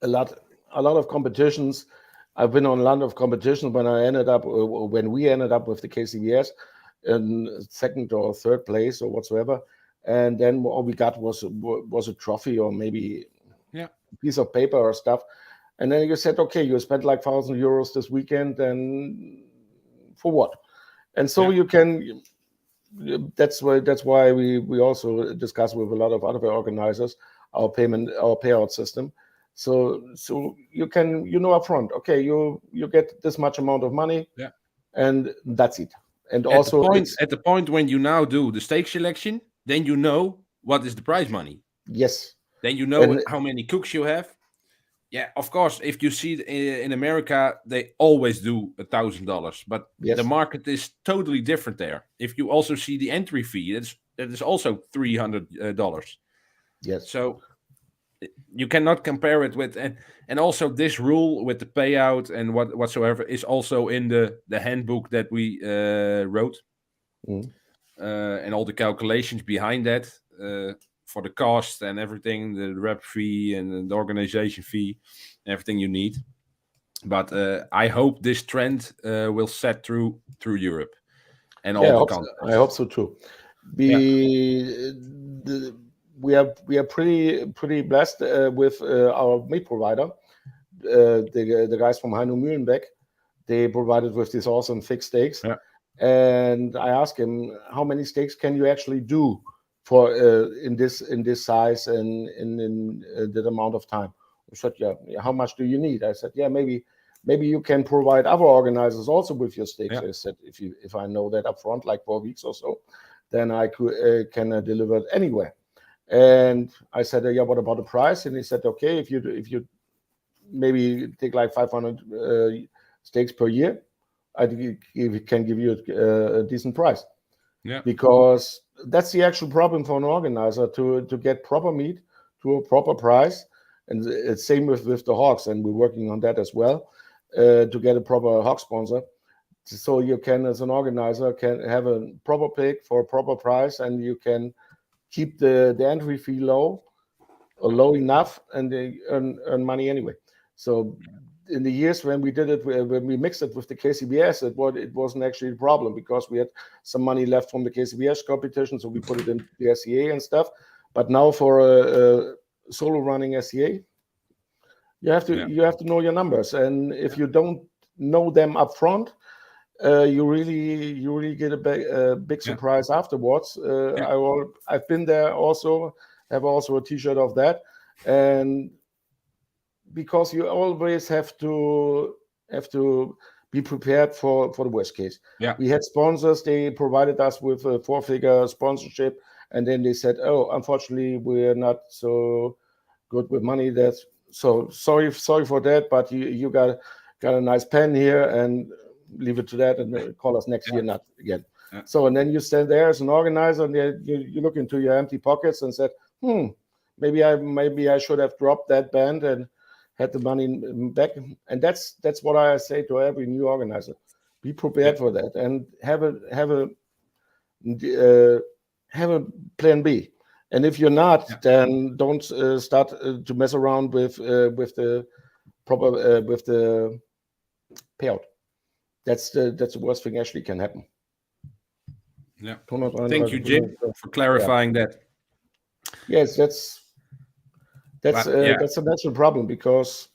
[SPEAKER 2] a lot of competitions. I've been on a lot of competitions when we ended up with the KCBS in second or third place or whatsoever, and then all we got was a trophy or maybe
[SPEAKER 1] yeah.
[SPEAKER 2] a piece of paper or stuff. And then you said, okay, you spent like €1,000 this weekend, and for what? And so
[SPEAKER 1] Yeah.
[SPEAKER 2] you can. That's why we also discuss with a lot of other organizers our payout system. So you can upfront, okay, you get this much amount of money,
[SPEAKER 1] Yeah.
[SPEAKER 2] and that's it. And
[SPEAKER 1] At the
[SPEAKER 2] also
[SPEAKER 1] point
[SPEAKER 2] it's
[SPEAKER 1] at the point when you now do the stake selection, then you know what is the prize money.
[SPEAKER 2] yes,
[SPEAKER 1] Then you know
[SPEAKER 2] and
[SPEAKER 1] how many cooks you have. Yeah, of course. If you see in America, they always do $1,000, but the
[SPEAKER 2] yes,
[SPEAKER 1] market is totally different there. If you also see the entry fee, that is also $300.
[SPEAKER 2] yes,
[SPEAKER 1] So you cannot compare it with, and also this rule with the payout and whatsoever is also in the handbook that we wrote,
[SPEAKER 2] mm,
[SPEAKER 1] and all the calculations behind that, for the cost and everything, the rep fee and the organization fee, everything you need. But I hope this trend will set through Europe and
[SPEAKER 2] yeah,
[SPEAKER 1] all the
[SPEAKER 2] I
[SPEAKER 1] countries.
[SPEAKER 2] hope so too.
[SPEAKER 1] Yeah,
[SPEAKER 2] We are pretty blessed with our meat provider, the guys from Heino Mühlenbeck. They provided with these awesome fixed steaks,
[SPEAKER 1] yeah,
[SPEAKER 2] and I asked him, how many steaks can you actually do for in this size and in that amount of time? He said, yeah, how much do you need? I said, yeah, maybe you can provide other organizers also with your steaks.
[SPEAKER 1] yeah,
[SPEAKER 2] I said, if I know that up front, like 4 weeks or so, then I can deliver it anywhere. And I said, yeah, what about the price? And he said, okay, if you maybe take like 500 steaks per year, I can give you a decent price,
[SPEAKER 1] yeah,
[SPEAKER 2] because that's the actual problem for an organizer to get proper meat to a proper price. And it's same with the hogs, and we're working on that as well, to get a proper hog sponsor, so you can, as an organizer, can have a proper pig for a proper price, and you can keep the entry fee low or low enough, and they earn money anyway. So in the years when we did it, when we mixed it with the KCBS, it wasn't actually a problem, because we had some money left from the KCBS competition, so we put it in the SCA and stuff. But now for a solo running SCA, you have to know your numbers, and if you don't know them up front, you really get a big
[SPEAKER 1] yeah,
[SPEAKER 2] surprise afterwards.
[SPEAKER 1] yeah,
[SPEAKER 2] I've been there also, have also a T-shirt of that, and because you always have to be prepared for the worst case.
[SPEAKER 1] yeah,
[SPEAKER 2] We had sponsors; they provided us with a 4-figure sponsorship, and then they said, "Oh, unfortunately, we're not so good with money. That's so sorry for that, but you got a nice pen here, and leave it to that, and call us next
[SPEAKER 1] yeah,
[SPEAKER 2] year, not again."
[SPEAKER 1] yeah,
[SPEAKER 2] So, and then you stand there as an organizer, and you look into your empty pockets and said, maybe I should have dropped that band and had the money back. And that's what I say to every new organizer: be prepared for that, and have a plan B. And if you're not,
[SPEAKER 1] yeah,
[SPEAKER 2] then don't start to mess around with the proper with the payout. That's the worst thing actually can happen.
[SPEAKER 1] yeah. Thank you,
[SPEAKER 2] 131,
[SPEAKER 1] Jim, for clarifying that.
[SPEAKER 2] yes,
[SPEAKER 1] But yeah,
[SPEAKER 2] that's a natural problem, because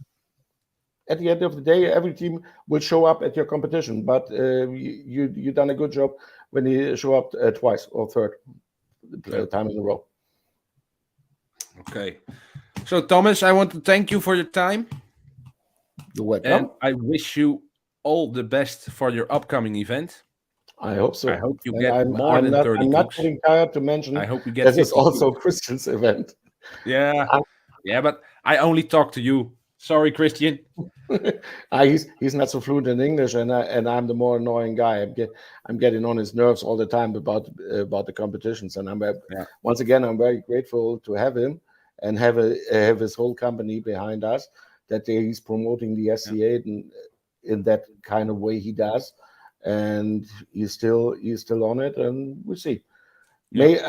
[SPEAKER 2] at the end of the day, every team will show up at your competition, but you done a good job when you show up twice or third time in a row.
[SPEAKER 1] okay. So, Thomas, I want to thank you for your time,
[SPEAKER 2] You're welcome.
[SPEAKER 1] and I wish you all the best for your upcoming event.
[SPEAKER 2] I hope so.
[SPEAKER 1] I hope you
[SPEAKER 2] And
[SPEAKER 1] get more than 30
[SPEAKER 2] I'm not
[SPEAKER 1] cooks.
[SPEAKER 2] getting tired to mention
[SPEAKER 1] I hope you get
[SPEAKER 2] this is
[SPEAKER 1] 50
[SPEAKER 2] also
[SPEAKER 1] cooks.
[SPEAKER 2] Christian's event.
[SPEAKER 1] Yeah,
[SPEAKER 2] I-
[SPEAKER 1] yeah, but I only talk to you. Sorry, Christian.
[SPEAKER 2] He's not so fluent in English, and I'm the more annoying guy. I'm getting on his nerves all the time about the competitions, and once again I'm very grateful to have him and have his whole company behind us, that he's promoting the SCA in that kind of way he does, and he's still on it, and we'll see. Maybe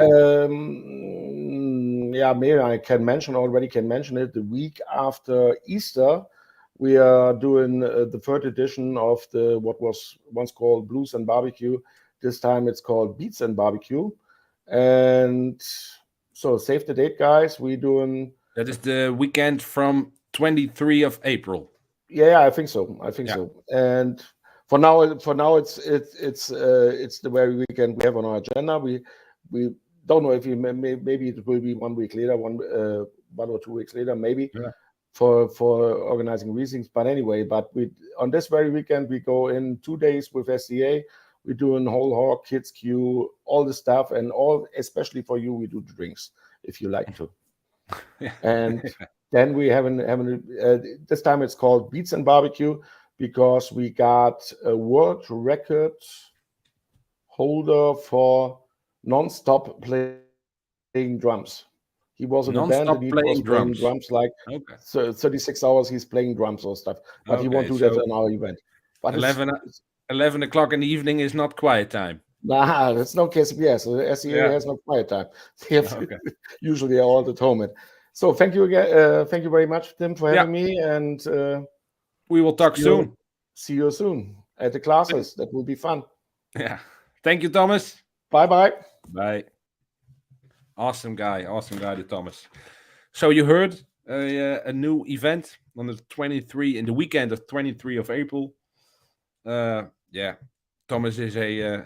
[SPEAKER 2] I can mention it. The week after Easter, we are doing the third edition of what was once called Blues and Barbecue. This time it's called Beats and Barbecue. And so save the date, guys. We're doing...
[SPEAKER 1] That is the weekend from 23 of April.
[SPEAKER 2] Yeah, I think so. And for now, it's the very weekend we have on our agenda. We don't know if maybe it will be 1 week later, one or 2 weeks later, maybe.
[SPEAKER 1] Yeah.
[SPEAKER 2] For organizing reasons, but anyway, on this very weekend we go in 2 days with SCA. We're doing whole hog, kids queue, all the stuff, and especially for you, we do the drinks if you like to. And then we have this time it's called Beats and Barbecue, because we got a world record holder for non-stop playing drums. He was in a band and he was playing drums like 36 hours. He's playing drums or stuff, but he won't do that in our event. But
[SPEAKER 1] 11 o'clock in the evening is not quiet time.
[SPEAKER 2] Nah, that's no case. Yes, SCA has no quiet time. They have usually all at home. So thank you again. Thank you very much, Tim, for having me, and
[SPEAKER 1] we will talk soon.
[SPEAKER 2] See you soon at the classes. That will be fun.
[SPEAKER 1] Yeah. Thank you, Thomas.
[SPEAKER 2] Bye.
[SPEAKER 1] Bye. Awesome guy, the Thomas. So you heard a new event on the weekend of 23 of April. Thomas is a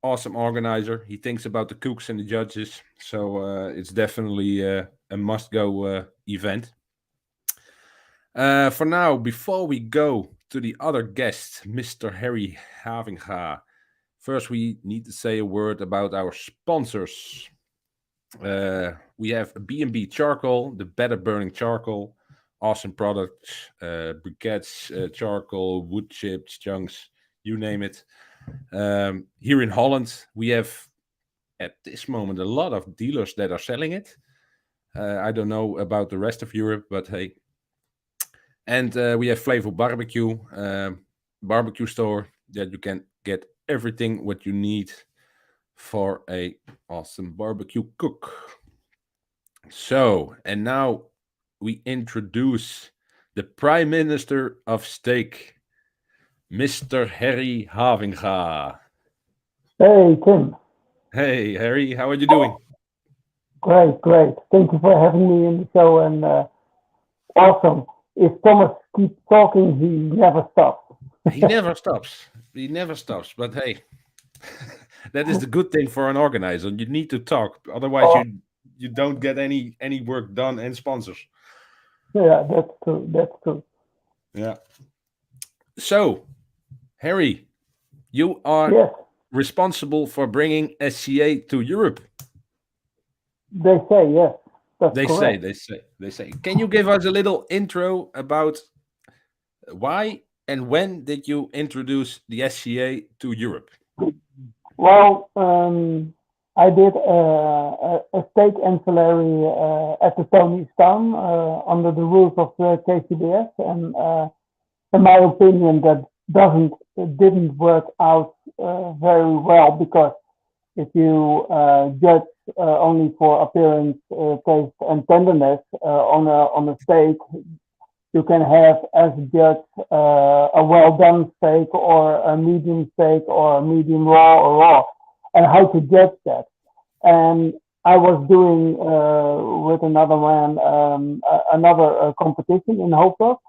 [SPEAKER 1] awesome organizer. He thinks about the cooks and the judges, so it's definitely a must-go event. For now, before we go to the other guest, Mr. Harry Havinga, first we need to say a word about our sponsors. We have B&B Charcoal, the better burning charcoal, awesome products, briquets, charcoal, wood chips, chunks, you name it. Here in Holland, we have at this moment a lot of dealers that are selling it. I don't know about the rest of Europe, but hey. And we have Flavor Barbecue, barbecue store that you can get everything what you need for a awesome barbecue cook. So, and now we introduce the Prime Minister of Steak, Mr. Harry Havinga.
[SPEAKER 3] Hey, Tim.
[SPEAKER 1] Hey, Harry, how are you doing?
[SPEAKER 3] Great. Thank you for having me in the show, and awesome. If Thomas keeps talking, he never stops.
[SPEAKER 1] He never stops, but hey, that is the good thing for an organizer. You need to talk, otherwise you don't get any work done and sponsors.
[SPEAKER 3] Yeah, that's true.
[SPEAKER 1] Yeah. So, Harry, you are responsible for bringing SCA to Europe.
[SPEAKER 3] They say, yes.
[SPEAKER 1] They say. Can you give us a little intro about why and when did you introduce the SCA to Europe?
[SPEAKER 3] Well, I did a steak ancillary at the Tony's Town under the rules of the KCBS, and in my opinion, that didn't work out very well, because if you judge only for appearance, taste, and tenderness on a steak, you can have as judge a well done steak or a medium steak or a medium raw or raw, and how to judge that. And I was doing with another man another competition in Hoofddorp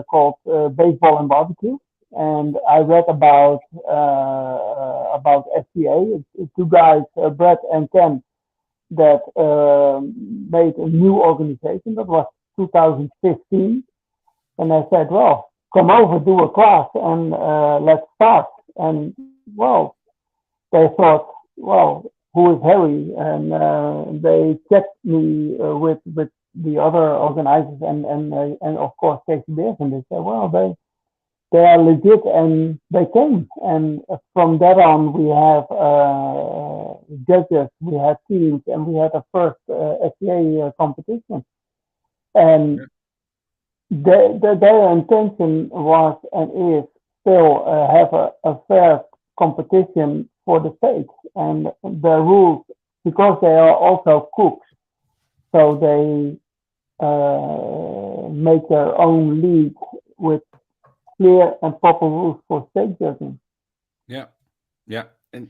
[SPEAKER 3] called Baseball and Barbecue, and I read about SCA. It's two guys, Brett and Ken, that made a new organization. That was 2015. And I said, well, come over, do a class, and let's start. And, well, they thought, well, who is Harry? And they checked me with the other organizers and of course KCBS, and they say, well, they are legit, and they came. And from that on, we have judges, we had teams, and we had a first SCA competition. And their intention was and is still have a fair competition for the stakes. And the rules, because they are also cooks, so they make their own league with clear and proper rules for stake judging.
[SPEAKER 1] Yeah, and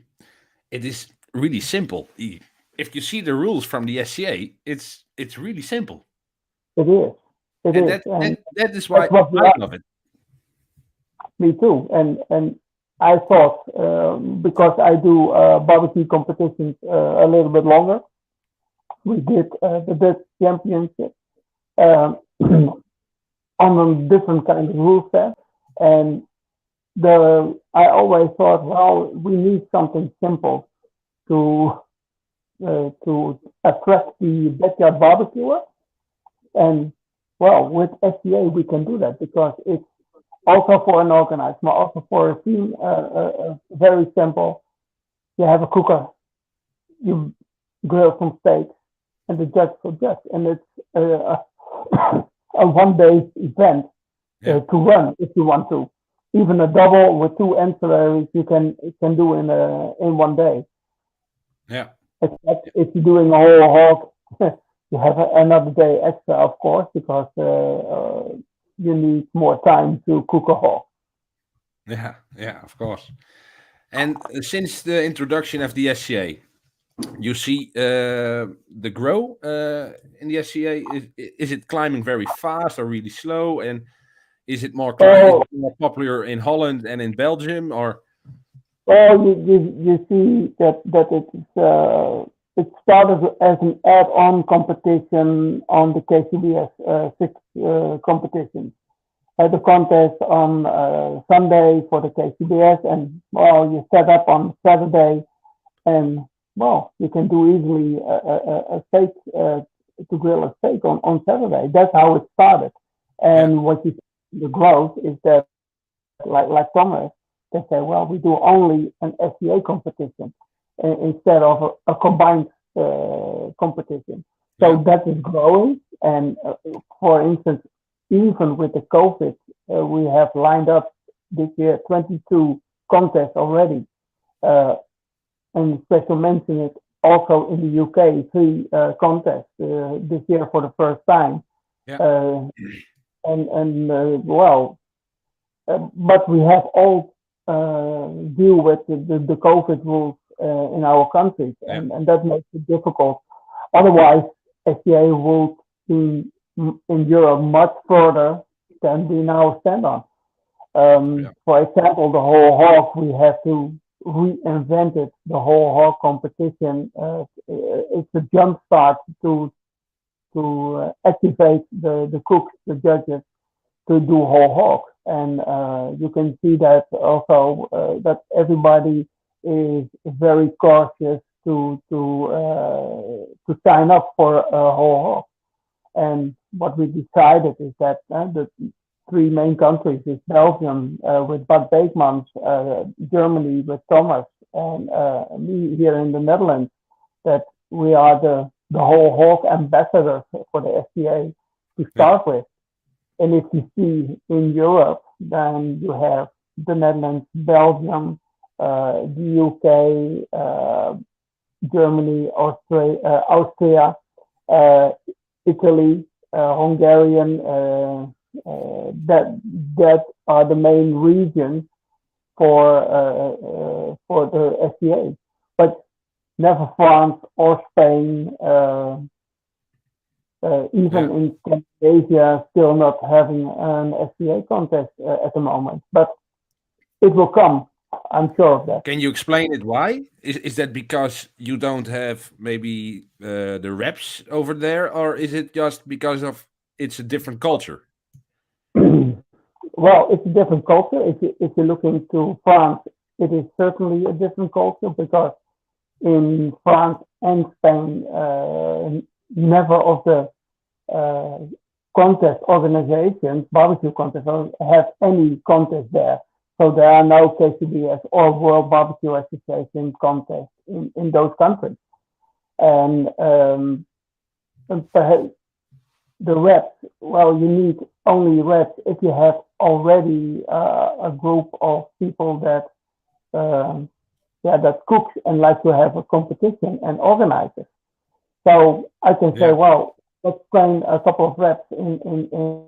[SPEAKER 1] it is really simple. If you see the rules from the SCA, it's really simple.
[SPEAKER 3] It is.
[SPEAKER 1] That is why I love it.
[SPEAKER 3] Me too. And I thought, because I do barbecue competitions a little bit longer, we did the Dutch Championship on a different kind of rule set. And I always thought, well, we need something simple to attract the backyard barbecuer. And well, with SCA we can do that, because it's also for an organizer, but also for a team, very simple. You have a cooker, you grill some steaks, and the judge will judge, and it's a one-day event to run if you want to. Even a double with 2 ancillaries you can do in one day.
[SPEAKER 1] Yeah.
[SPEAKER 3] Except if you're doing a whole hog, you have another day extra, of course, because you need more time to cook a hog.
[SPEAKER 1] Yeah, of course. And since the introduction of the SCA, you see the grow in the SCA. Is it climbing very fast or really slow? And is it more popular in Holland and in Belgium, or?
[SPEAKER 3] Well, you see that it started as an add-on competition on the KCBS 6 competition. The contest on Sunday for the KCBS, and well, you set up on Saturday, and well, you can do easily a steak to grill a steak on Saturday. That's how it started. And what you see, the growth is that, like Thomas, they say, well, we do only an SCA competition instead of a combined competition. So that is growing. And for instance, even with the COVID, we have lined up this year 22 contests already. And special mention it also in the UK, 3 contests this year for the first time. But we have all deal with the COVID rules in our countries, and that makes it difficult. Otherwise, SCA would be in Europe much further than we now stand on. For example, the whole hog, we have to reinvent it. The whole hog competition, it's a jump start to activate the cooks, the judges, to do whole hog. And you can see that also that everybody is very cautious to sign up for a whole hog. And what we decided is that the 3 main countries is Belgium with Bart Beekmans, Germany with Thomas, and me here in the Netherlands, that we are the whole hog ambassadors for the SCA to start with. And if you see in Europe, then you have the Netherlands, Belgium, the UK, Germany, Austria, Italy, Hungarian. That are the main regions for the SCA, but never France or Spain. Even in Scandinavia, still not having an SCA contest at the moment, but it will come. I'm sure of that.
[SPEAKER 1] Can you explain it? Why is that? Because you don't have maybe the reps over there, or is it just because of it's a different culture?
[SPEAKER 3] Well, it's a different culture. If you look into France, it is certainly a different culture, because in France and Spain, never of the contest organizations, barbecue contests, have any contest there. So there are no KCBS or World Barbecue Association contests in those countries. And perhaps the reps, well, you need only reps if you have already a group of people that that cooks and like to have a competition and organizes. So I can say, well, let's train a couple of reps in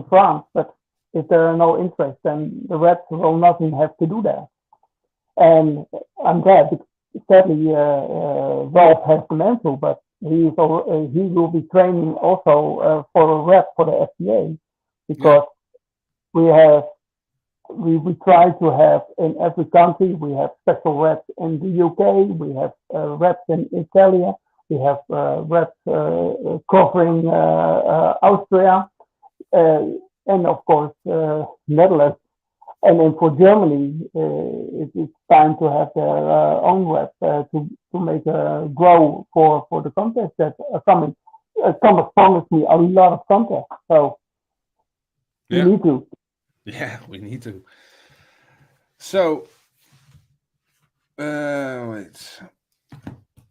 [SPEAKER 3] France, but if there are no interest, then the reps will nothing have to do there. And I'm glad, sadly, Ralf has the mantle, but he will be training also for a rep for the SCA, because we try to have in every country, we have special reps in the UK, we have reps in Italy, we have reps covering Austria, and of course Netherlands. And then for Germany, it's time to have their own rep to make a grow for the contests that are coming. Thomas promised me a lot of contests, so we need to.
[SPEAKER 1] Yeah, we need to. So, wait.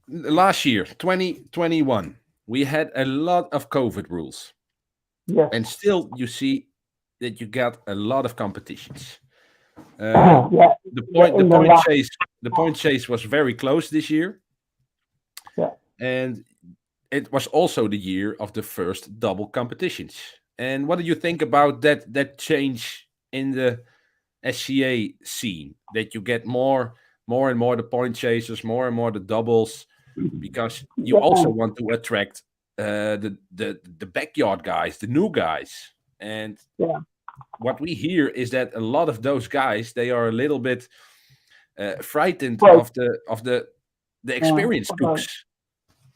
[SPEAKER 1] Last year, 2021, we had a lot of COVID rules.
[SPEAKER 3] Yes.
[SPEAKER 1] And still, you see that you got a lot of competitions. The point chase was very close this year.
[SPEAKER 3] Yeah.
[SPEAKER 1] And it was also the year of the first double competitions. And what do you think about that change in the SCA scene? That you get more and more the point chasers, more and more the doubles, because you also want to attract the backyard guys, the new guys. And what we hear is that a lot of those guys, they are a little bit frightened of the experienced cooks.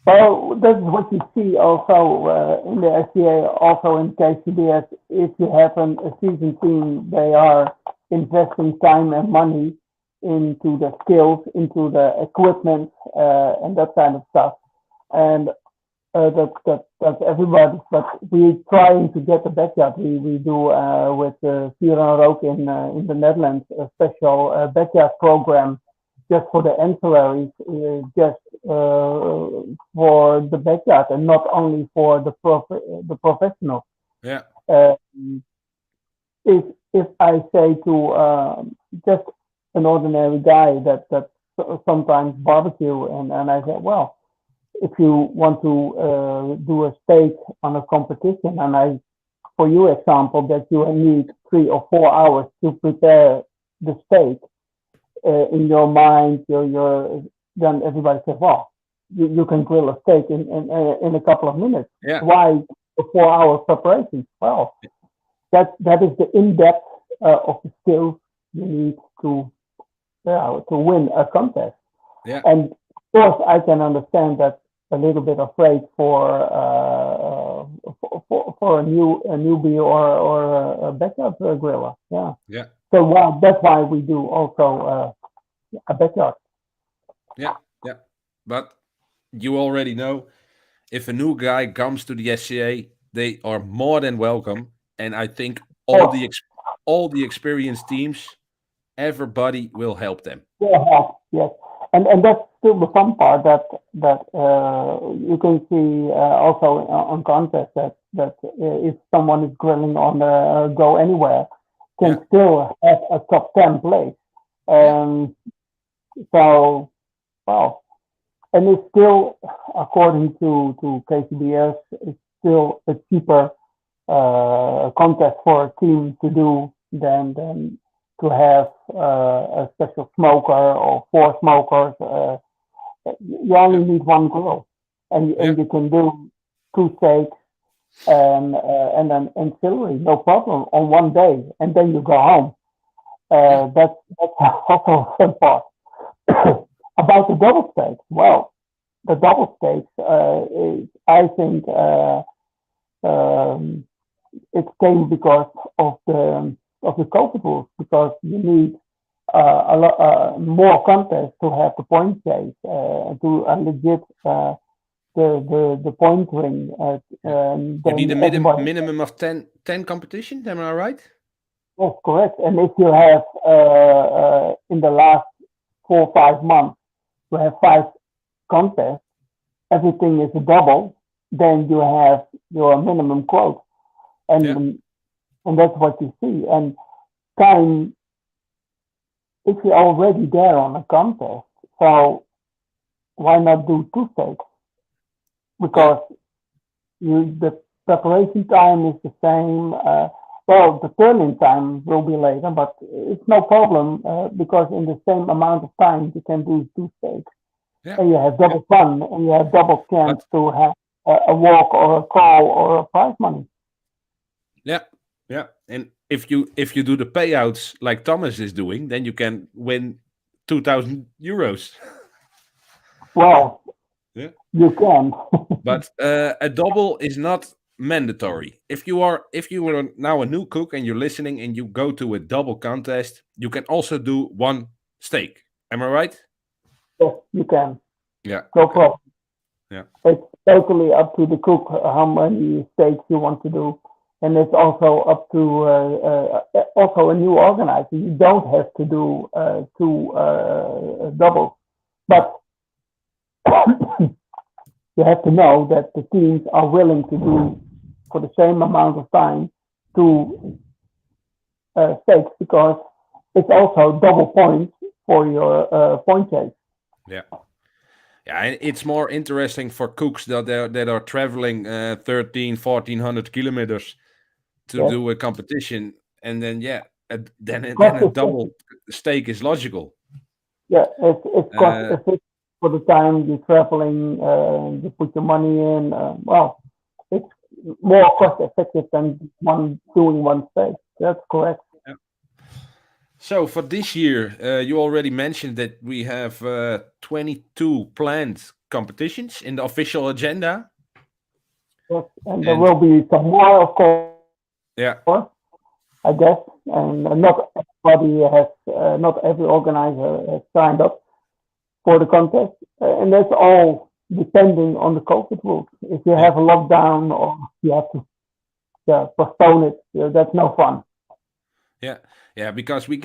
[SPEAKER 3] Well, that's what you see also in the SCA, also in KCBS. If you have a seasoned team, they are investing time and money into the skills, into the equipment, and that kind of stuff. And that's everybody. But we're trying to get the backyard. We do with Vuur en Rook in the Netherlands a special backyard program just for the ancillaries, just for the backyard, and not only for the professionals.
[SPEAKER 1] Yeah.
[SPEAKER 3] If I say to just an ordinary guy that sometimes barbecue, and I say, well, if you want to do a steak on a competition, and for you example, that you need 3 or 4 hours to prepare the steak. In your mind, then everybody says, well, you can grill a steak in a couple of minutes.
[SPEAKER 1] Yeah.
[SPEAKER 3] Why 4 hours preparation? Well, that is the in-depth of the skills you need to win a contest.
[SPEAKER 1] Yeah.
[SPEAKER 3] And of course, I can understand that a little bit afraid for a newbie or a backyard griller. Yeah.
[SPEAKER 1] Yeah.
[SPEAKER 3] So that's why we do also a backyard.
[SPEAKER 1] Yeah. But you already know, if a new guy comes to the SCA, they are more than welcome. And I think all the experienced teams, everybody will help them.
[SPEAKER 3] Yeah, yes. And that's still the fun part that you can see also on contests that if someone is grilling on the Go Anywhere, can still have a top 10 place. So, well, and it's still, according to KCBS, it's still a cheaper contest for a team to do than to have a special smoker or 4 smokers. You only need 1 grill, and you can do 2 steaks and then ancillary, no problem, on 1 day, and then you go home. That's also a fun part. About the double steaks, well, the double steaks, I think it came because of the COVID rules, because you need a lot more contests to have the point chase, to a legit the point ring.
[SPEAKER 1] You need a minimum of 10 competitions, am I right?
[SPEAKER 3] Yes, correct. And if you have in the last 4 or 5 months, you have 5 contests, everything is a double, then you have your minimum quote, and that's what you see. And time, if you're already there on a contest, so why not do 2 stakes? Because the preparation time is the same. Well, the turn-in time will be later, but it's no problem because in the same amount of time you can do 2 stakes, and you have double fun, and you have double chance to have a walk or a call or a prize money.
[SPEAKER 1] Yeah. And if you do the payouts like Thomas is doing, then you can win 2,000 euros.
[SPEAKER 3] Well, you can.
[SPEAKER 1] But a double is not mandatory. If you are now a new cook and you're listening and you go to a double contest, you can also do 1 stake. Am I right?
[SPEAKER 3] Yes, you can.
[SPEAKER 1] Yeah.
[SPEAKER 3] No problem.
[SPEAKER 1] Yeah.
[SPEAKER 3] It's totally up to the cook how many stakes you want to do. And it's also up to also a new organizer. You don't have to do 2 doubles. But you have to know that the teams are willing to do for the same amount of time 2 stakes, because it's also double points for your point chase.
[SPEAKER 1] Yeah, and it's more interesting for cooks that are traveling 1,400 kilometers to do a competition, and then then a double stake is logical.
[SPEAKER 3] Yeah, it's cost effective for the time you're traveling. You put your money in. Well, it's more cost effective than doing 1 stake. That's correct.
[SPEAKER 1] Yeah. So for this year, you already mentioned that we have 22 planned competitions in the official agenda.
[SPEAKER 3] Yes, and there will be some more, of course.
[SPEAKER 1] Yeah.
[SPEAKER 3] I guess, and not everybody has, not every organizer has signed up for the contest, and that's all depending on the COVID rules. If you have a lockdown or you have to postpone it, that's no fun.
[SPEAKER 1] Yeah, because I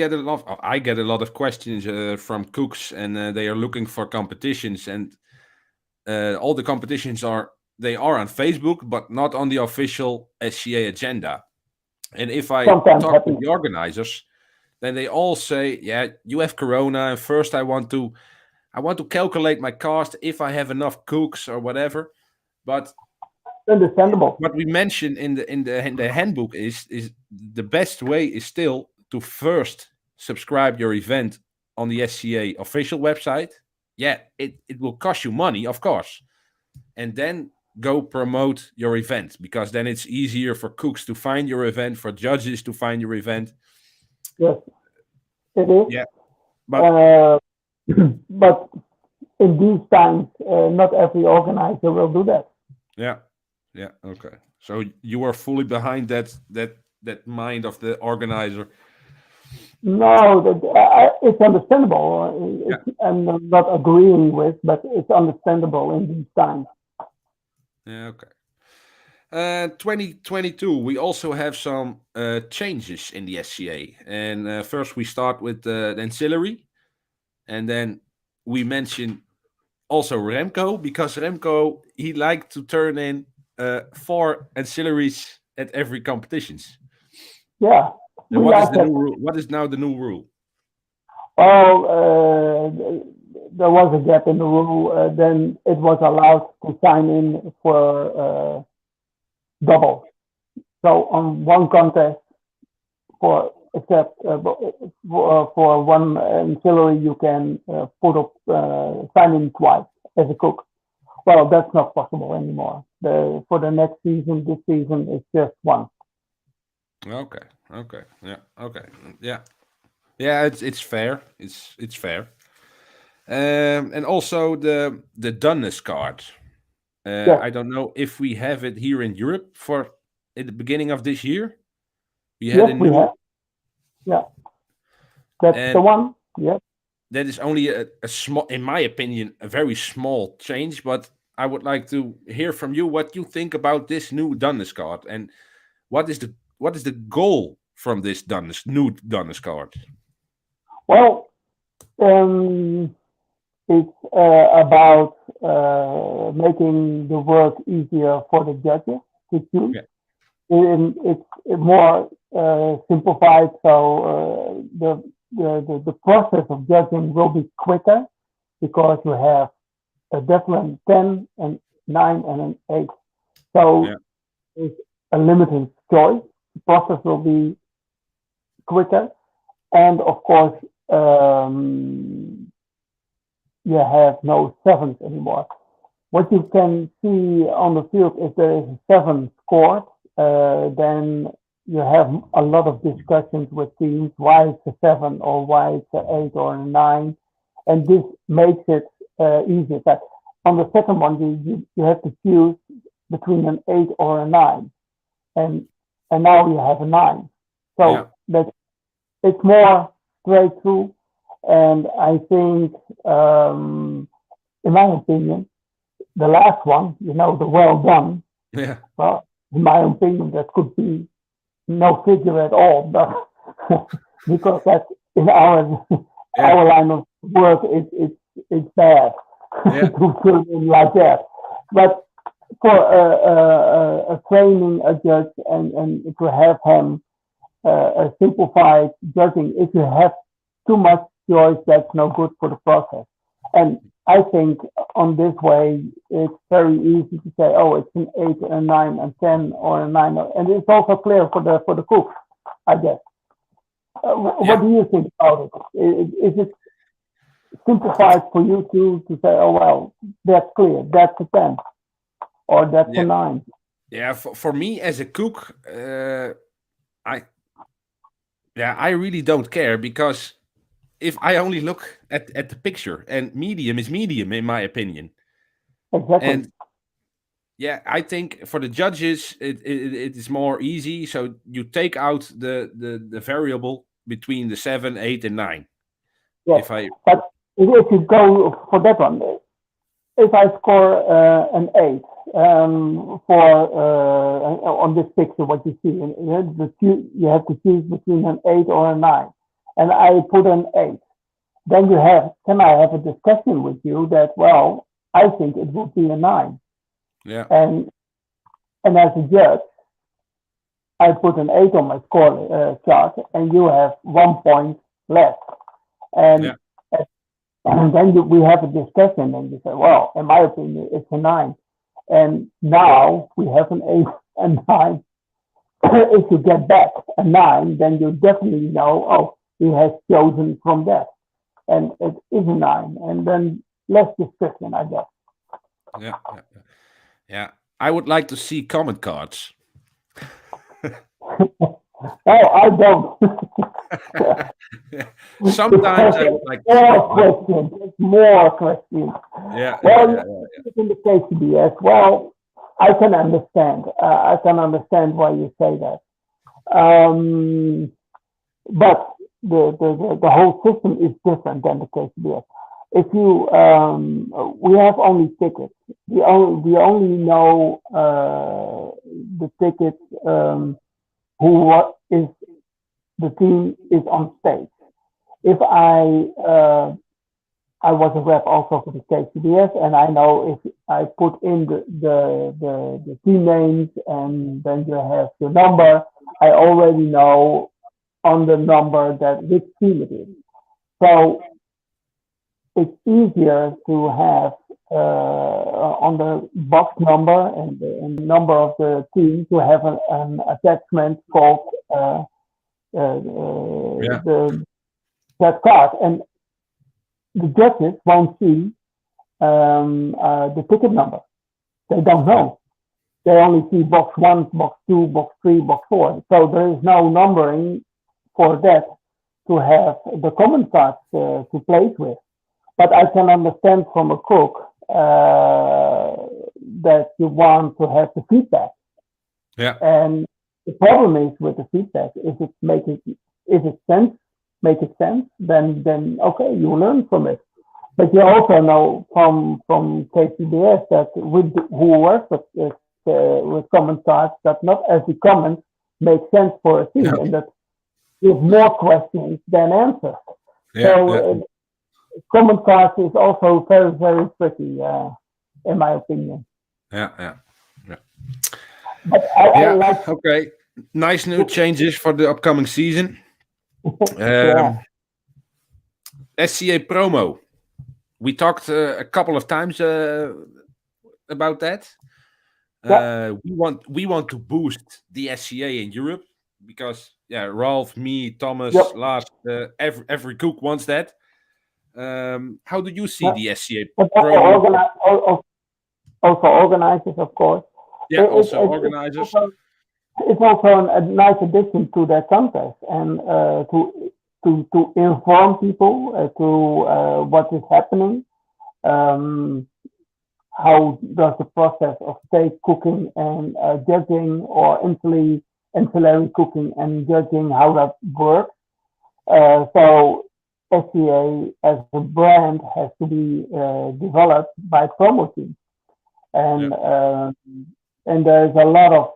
[SPEAKER 1] get a lot of questions from cooks, and they are looking for competitions, and all the competitions are on Facebook, but not on the official SCA agenda. And if I talk to the organizers, then they all say, you have Corona, and first I want to calculate my cost if I have enough cooks or whatever. But
[SPEAKER 3] understandable.
[SPEAKER 1] What we mentioned in the handbook is the best way is still to first subscribe your event on the SCA official website. Yeah, it will cost you money, of course. And then go promote your event, because then it's easier for cooks to find your event, for judges to find your event.
[SPEAKER 3] Yes, it is.
[SPEAKER 1] Yeah,
[SPEAKER 3] but in these times, not every organizer will do that.
[SPEAKER 1] Yeah. Okay. So you are fully behind that mind of the organizer.
[SPEAKER 3] No, it's understandable. I'm not agreeing with, but it's understandable in these times.
[SPEAKER 1] Yeah. Okay. 2022, we also have some changes in the SCA, and first we start with the ancillary, and then we mention also Remco, because Remco, he liked to turn in 4 ancillaries at every competitions.
[SPEAKER 3] Yeah.
[SPEAKER 1] And what is the new rule? What is now the new rule?
[SPEAKER 3] There was a gap in the rule. Then it was allowed to sign in for double. So on 1 contest, for 1 ancillary, you can sign in twice as a cook. Well, that's not possible anymore. For the next season, this season, it's just 1.
[SPEAKER 1] Okay. Yeah. Okay. Yeah. It's fair. It's fair. And also the doneness card. I don't know if we have it here in Europe at the beginning of this year. We have.
[SPEAKER 3] Yeah. That's the one. Yeah.
[SPEAKER 1] That is only a small, in my opinion, a very small change, but I would like to hear from you what you think about this new Dunnes card, and what is the goal from this new Dunnes card?
[SPEAKER 3] Well, it's about making the work easier for the judges to choose.
[SPEAKER 1] Yeah.
[SPEAKER 3] It's more simplified, so the process of judging will be quicker because you have a different 10 and 9 and an 8. So it's a limited choice. The process will be quicker, and of course you have no 7s anymore. What you can see on the field, if there is a 7 scored, then you have a lot of discussions with teams why it's a 7 or why it's an 8 or a 9, and this makes it easier. But on the second one, you have to choose between an 8 or a 9, and now you have a 9. So that it's more straight through, and I think, in my opinion, the last one, the well done.
[SPEAKER 1] Yeah.
[SPEAKER 3] Well, in my opinion, that could be no figure at all, but because that's in our line of work, it's bad to fill in like that. But for a training a judge and to have him a simplified judging, if you have too much choice, that's no good for the process. And I think on this way, it's very easy to say, oh, it's an 8, a 9, a 10, or a 9, and it's also clear for the cook, I guess. What do you think about it? Is it simplified for you to say, oh well, that's clear, that's a 10, or that's a 9?
[SPEAKER 1] Yeah, for me as a cook, I really don't care, because if I only look at the picture, and medium is medium in my opinion.
[SPEAKER 3] Exactly.
[SPEAKER 1] And I think for the judges it is more easy. So you take out the variable between the 7, 8, and 9.
[SPEAKER 3] Yes. But if you go for that one, if I score an 8 on this picture, what you see, you have to choose between an 8 or a 9. And I put an 8, then can I have a discussion with you that, well, I think it would be a 9.
[SPEAKER 1] Yeah.
[SPEAKER 3] And as a judge, I put an 8 on my score chart, and you have 1 point less. And then we have a discussion, and you say, well, in my opinion, it's a 9. And now we have an 8 and 9. If you get back a 9, then you definitely know, oh, he has chosen from that, and it is a 9, and then less discussion, I guess.
[SPEAKER 1] Yeah. I would like to see comment cards.
[SPEAKER 3] No, I don't.
[SPEAKER 1] Sometimes I would like
[SPEAKER 3] more questions.
[SPEAKER 1] Yeah.
[SPEAKER 3] In the KCBS, well, I can understand. I can understand why you say that. But the whole system is different than the KCBS. If you, we have only tickets. We only know the tickets who is the team is on stage. If I was a rep also for the KCBS, and I know if I put in the team names and then you have your number, I already know on the number that which team it is. So it's easier to have on the box number and the number of the team to have an attachment called that card, and the judges won't see the ticket number. They don't know. They only see box 1, box 2, box 3, box 4. So there is no numbering for that to have the common cards to place with. But I can understand from a cook that you want to have the feedback.
[SPEAKER 1] Yeah.
[SPEAKER 3] And the problem is with the feedback, if it makes sense, then okay, you learn from it. But you also know from KCBS that who works with comment cards, that not every comment makes sense for a team, and that there's more questions than answers. Comment cards is also very, very tricky, in my opinion.
[SPEAKER 1] Yeah.
[SPEAKER 3] But I like
[SPEAKER 1] okay. Nice new changes for the upcoming season. SCA Promo. We talked a couple of times about that. We want to boost the SCA in Europe because Ralf, me, Thomas, Lars, every cook wants that. How do you see the SCA Promo?
[SPEAKER 3] Also organizers, of course.
[SPEAKER 1] Yeah, organizers.
[SPEAKER 3] It's also a nice addition to their contest, and to inform people to what is happening. How does the process of steak cooking and judging, or ancillary cooking and judging, how that works? So SCA as a brand has to be developed by promo teams, and there's a lot of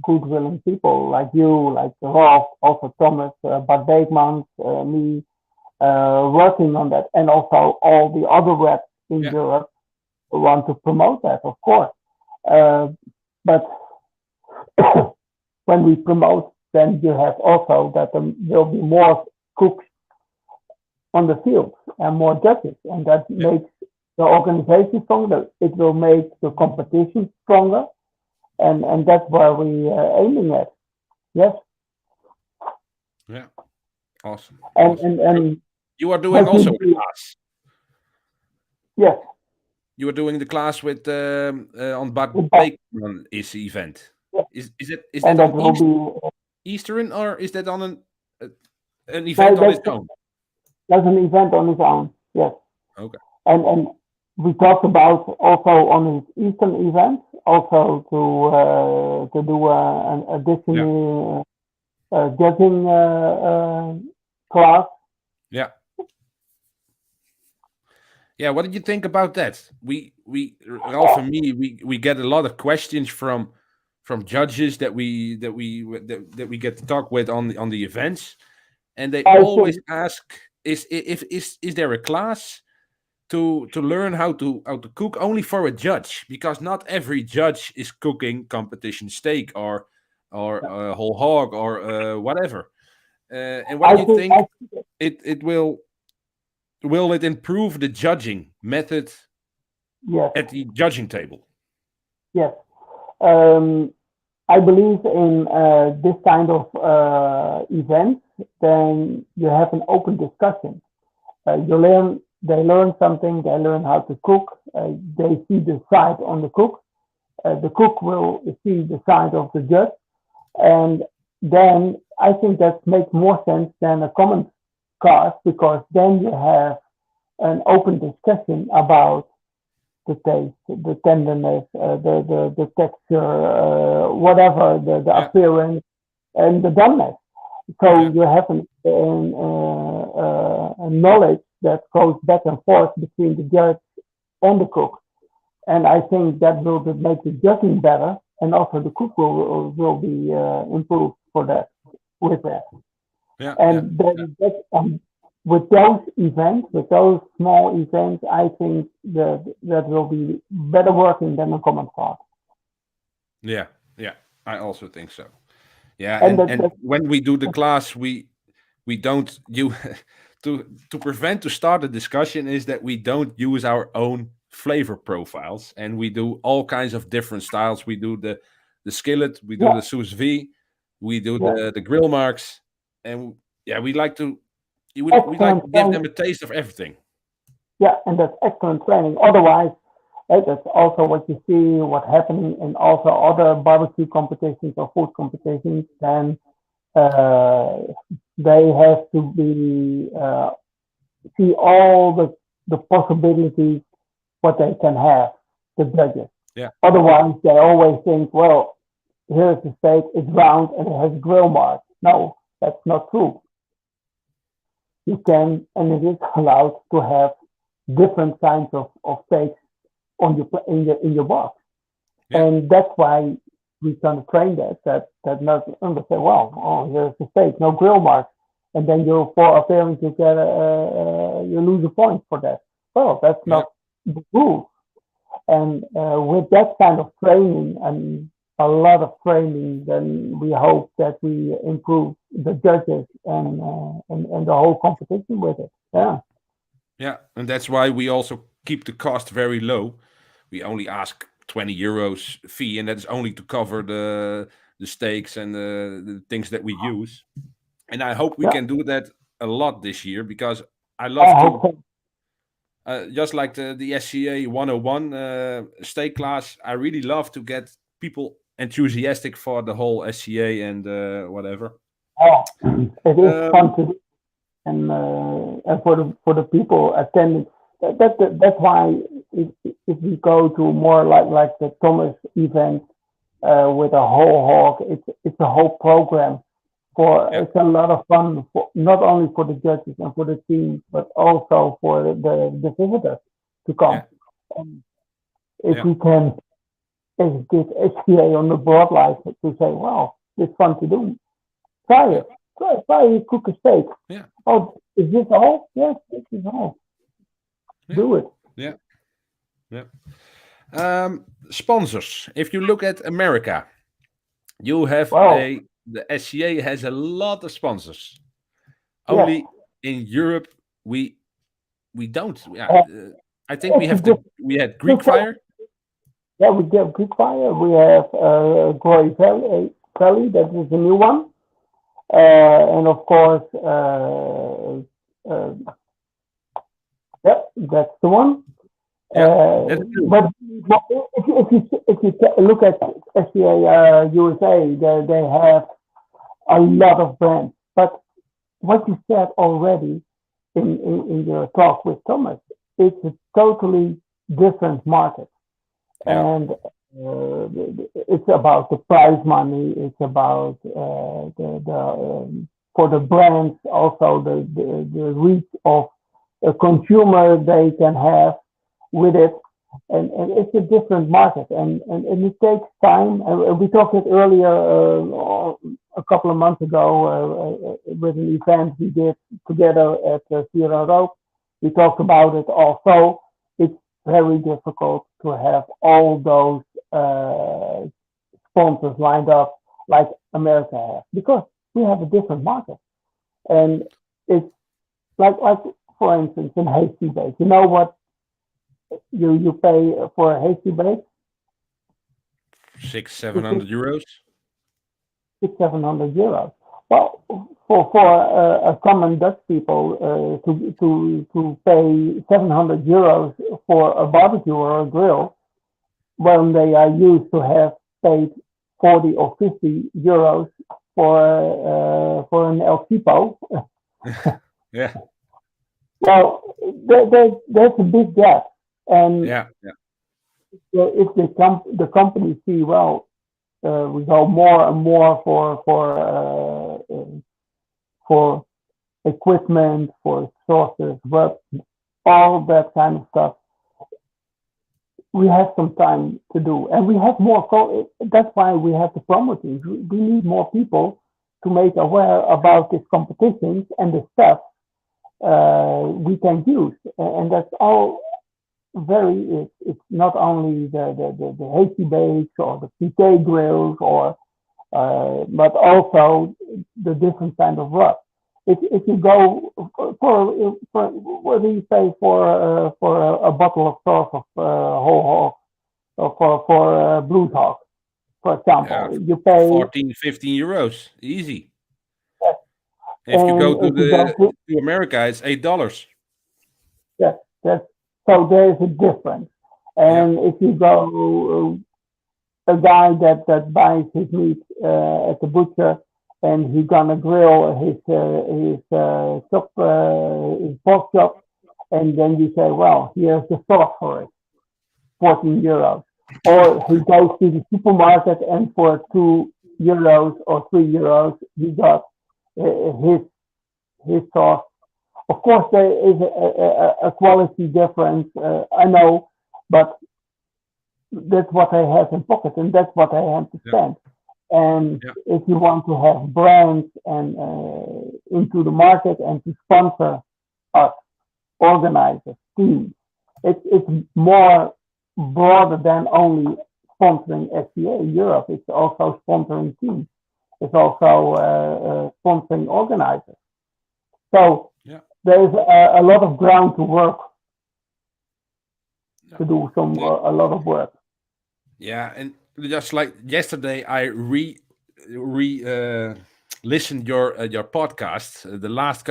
[SPEAKER 3] good willing people like you, like Rolf, also Thomas, Bart Beekmans, me, working on that, and also all the other reps in Europe who want to promote that, of course. But when we promote, then you have also that there will be more cooks on the field and more judges, and that makes the organization stronger. It will make the competition stronger, and that's where we are aiming at. Yes.
[SPEAKER 1] Yeah. Awesome.
[SPEAKER 3] And
[SPEAKER 1] you are doing also the class.
[SPEAKER 3] Yes.
[SPEAKER 1] You are doing the class with on Bart Beekman event. Is that on Eastern, or is that on an event on its own?
[SPEAKER 3] That's an event on its own. Yes.
[SPEAKER 1] Okay.
[SPEAKER 3] And we talked about also on his Eastern event, also to do an additional judging class.
[SPEAKER 1] Yeah. Yeah. What did you think about that? We Ralf and me, we get a lot of questions from judges that we get to talk with on the events, and they always ask, is there a class to learn how to cook only for a judge, because not every judge is cooking competition steak or whole hog or whatever. And what do you think? It will it improve the judging method at the judging table?
[SPEAKER 3] Yes. I believe in this kind of events, then you have an open discussion. They learn something, they learn how to cook, they see the side on the cook. The cook will see the side of the judge. And then I think that makes more sense than a comment card, because then you have an open discussion about the taste, the tenderness, the texture, whatever, the appearance, and the doneness. So you have a knowledge that goes back and forth between the judge and the cook. And I think that will make the judging better, and also the cook will be improved for that, with that. With those events, with those small events, I think that will be better working than a comment card.
[SPEAKER 1] Yeah, I also think so. Yeah, and when we do the class, we don't to prevent to start a discussion is that we don't use our own flavor profiles, and we do all kinds of different styles. We do the skillet, we do the sous vide, we do the grill marks, and we like to give them a taste of everything.
[SPEAKER 3] Yeah, and that's excellent training. Otherwise, that's also what you see, what's happening in also other barbecue competitions or food competitions. Then they have to be see all the possibilities what they can have, the judges.
[SPEAKER 1] Yeah.
[SPEAKER 3] Otherwise, they always think, well, here's the steak, it's round and it has grill marks. No, that's not true. You can, and it is allowed to have different kinds of steaks on in your box.
[SPEAKER 1] Yeah.
[SPEAKER 3] And that's why we kind of train that not they say, well, oh, here's the steak, no grill marks, and then you for appearing to get you lose a point for that. Well, that's not the rule. And with that kind of training and a lot of training, then we hope that we improve the judges and the whole competition with it. Yeah.
[SPEAKER 1] Yeah, and that's why we also keep the cost very low. We only ask 20 euros fee, and that's only to cover the steaks and the things that we use. And I hope we can do that a lot this year, because I love to, just like the SCA 101 steak class, I really love to get people enthusiastic for the whole SCA and whatever.
[SPEAKER 3] Oh, it is fun to do, and for the people attending, that's why if we go to more like the Thomas event with a whole hog, it's a whole program. It's a lot of fun, not only for the judges and for the teams, but also for the visitors to come. And if we can get SCA on the board like to say, well, it's fun to do. Try it. Try cook a steak.
[SPEAKER 1] Yeah.
[SPEAKER 3] Oh, is this all? Yes, this is all.
[SPEAKER 1] Yeah.
[SPEAKER 3] Do it.
[SPEAKER 1] Yeah. Sponsors. If you look at America, you have the SCA has a lot of sponsors. Only in Europe we don't. I think we had Greek Fire.
[SPEAKER 3] Yeah, we have Greek Fire. We have Glory Valley. That is a new one. And of course, that's the one. But if you look at SCA USA, they have a lot of brands. But what you said already in your talk with Thomas, it's a totally different market, and it's about the prize money. It's about for the brands also the reach of a consumer they can have with it, and it's a different market, and it takes time. And we talked it earlier a couple of months ago with an event we did together at SCA Europe. We talked about it also. It's very difficult to have all those sponsors lined up like America has, because we have a different market, and it's like for instance in hasty bake. You know what you pay for a hasty bake?
[SPEAKER 1] 600-700 euros.
[SPEAKER 3] 600-700 euros. Well, for a common Dutch people to pay 700 euros for a barbecue or a grill, when they are used to have paid 40 or 50 euros for an El Tipo.
[SPEAKER 1] Yeah.
[SPEAKER 3] Well, there's a big gap, and if the companies see, well, we go more and more for equipment, for sources, but all that kind of stuff, we have some time to do, and we have more. That's why we have the promo teams. We need more people to make aware about these competitions and the stuff we can use, and that's all. It's not only the hasty bakes or the piquet grills but also the different kind of rub. If you go for what do you pay for a bottle of sauce of whole hog or for blue hog, for example, you pay
[SPEAKER 1] 14-15 euros, easy. Yes. If you go to America, it's $8.
[SPEAKER 3] Yes, so there is a difference. And if you go, a guy that buys his meat at the butcher, and he's gonna grill his pork chop, and then you say, well, here's the sauce for it, 14 euros. Or he goes to the supermarket, and for 2 euros or 3 euros, he got his sauce. Of course, there is a quality difference, I know, but that's what I have in pocket, and that's what I have to spend. And if you want to have brands and into the market and to sponsor us, organizers, teams, it's more broader than only sponsoring SCA Europe. It's also sponsoring teams. It's also sponsoring organizers. So there's a lot of ground to work, to do a lot of work.
[SPEAKER 1] Yeah, and just like yesterday, I listened your podcast, the last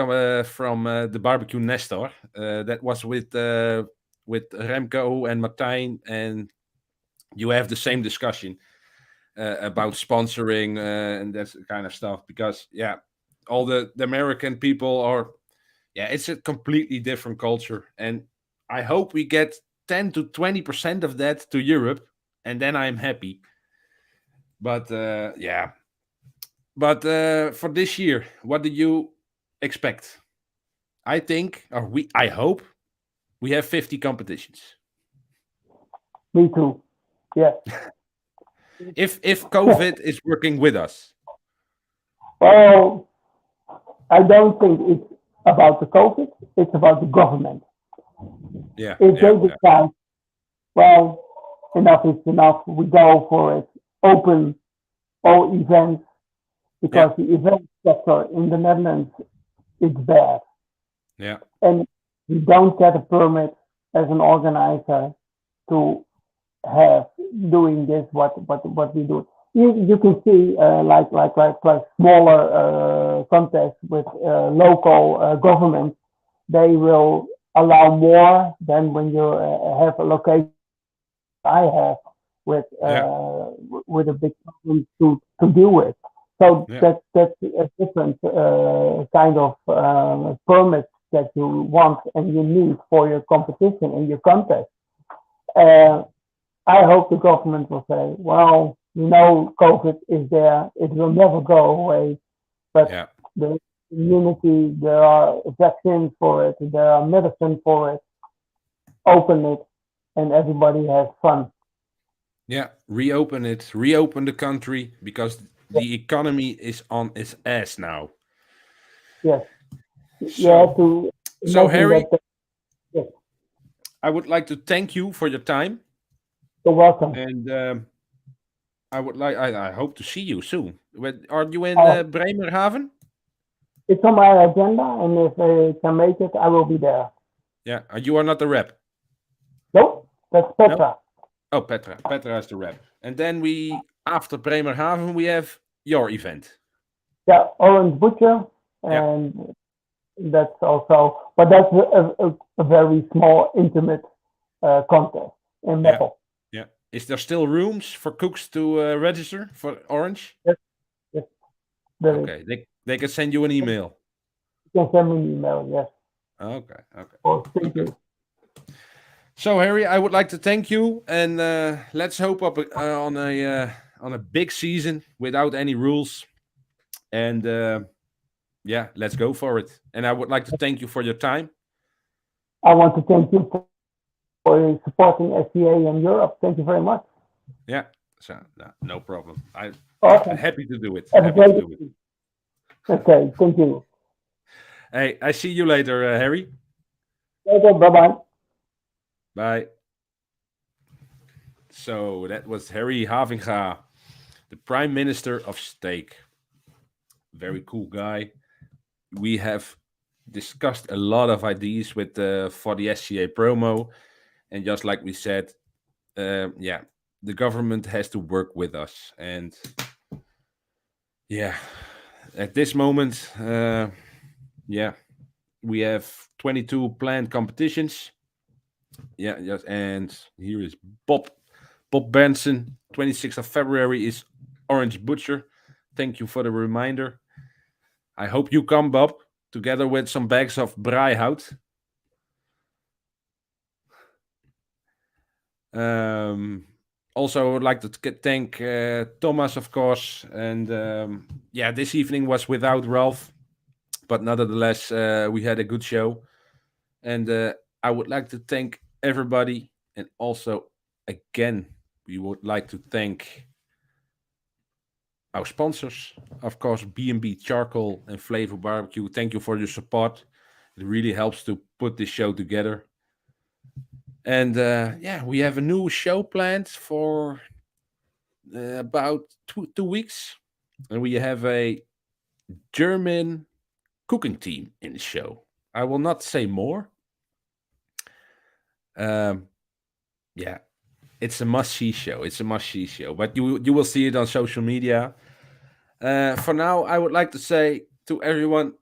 [SPEAKER 1] from the barbecue Nestor. That was with Remco and Martijn, and you have the same discussion about sponsoring and that kind of stuff. Because all the American people are, it's a completely different culture, and I hope we get 10 to 20% of that to Europe. And then I'm happy. But for this year, what do you expect? I think, I hope, we have 50 competitions.
[SPEAKER 3] Me too. Yeah.
[SPEAKER 1] If COVID is working with us.
[SPEAKER 3] Well, I don't think it's about the COVID. It's about the government.
[SPEAKER 1] Yeah.
[SPEAKER 3] If they decide, well, enough is enough. We go for it. Open all events, because the event sector in the Netherlands is bad.
[SPEAKER 1] Yeah.
[SPEAKER 3] And we don't get a permit as an organizer to have doing this what we do. You can see like smaller contests with local governments. They will allow more than when you have a location. I have with a big problem to deal with. So that's a different kind of permit that you want and you need for your competition and your contest. I hope the government will say, well, COVID is there, it will never go away, but the immunity, there are vaccines for it, there are medicine for it. Open it, and everybody has fun.
[SPEAKER 1] Yeah, reopen it, reopen the country, because the economy is on its ass now.
[SPEAKER 3] Yes.
[SPEAKER 1] So Harry, I would like to thank you for your time.
[SPEAKER 3] You're welcome.
[SPEAKER 1] And I hope to see you soon. Are you in Bremerhaven?
[SPEAKER 3] It's on my agenda, and if I can make it, I will be there.
[SPEAKER 1] Yeah, you are not the rep.
[SPEAKER 3] Nope, that's Petra.
[SPEAKER 1] No? Oh, Petra. Petra is the rep. And then after Bremerhaven, we have your event.
[SPEAKER 3] Yeah, Orange Butcher, and that's also, but that's a very small, intimate contest in metal.
[SPEAKER 1] Yeah. Is there still rooms for cooks to register for Orange?
[SPEAKER 3] Yes.
[SPEAKER 1] Okay, they can send you an email.
[SPEAKER 3] You can send me an email, yes.
[SPEAKER 1] Okay.
[SPEAKER 3] Oh, thank you.
[SPEAKER 1] So Harry, I would like to thank you, and let's hope on a big season without any rules, and let's go for it. And I would like to thank you for your time.
[SPEAKER 3] I want to thank you for supporting SCA in Europe. Thank you very much.
[SPEAKER 1] Yeah, so no problem. I'm happy to do it.
[SPEAKER 3] Okay, thank you.
[SPEAKER 1] Hey, I see you later, Harry.
[SPEAKER 3] Okay, bye-bye.
[SPEAKER 1] Bye. So that was Harry Havinga, the Prime Minister of Steak. Very cool guy. We have discussed a lot of ideas for the SCA Promo, and just like we said, the government has to work with us, and at this moment, we have 22 planned competitions. And here is Bob Benson. 26th of February is Orange Butcher. Thank you for the reminder. I hope you come, Bob, together with some bags of braaihout. Also, I would like to thank Thomas, of course. And this evening was without Ralf. but nevertheless, we had a good show. And I would like to thank everybody. And also, again, we would like to thank our sponsors, of course, B&B Charcoal and Flavor Barbecue. Thank you for your support. It really helps to put this show together. And we have a new show planned for about 2 weeks. And we have a German cooking team in the show. I will not say more. It's a must-see show. But you will see it on social media. For now, I would like to say to everyone,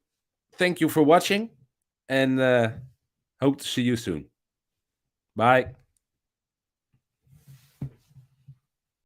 [SPEAKER 1] thank you for watching, and hope to see you soon. Bye.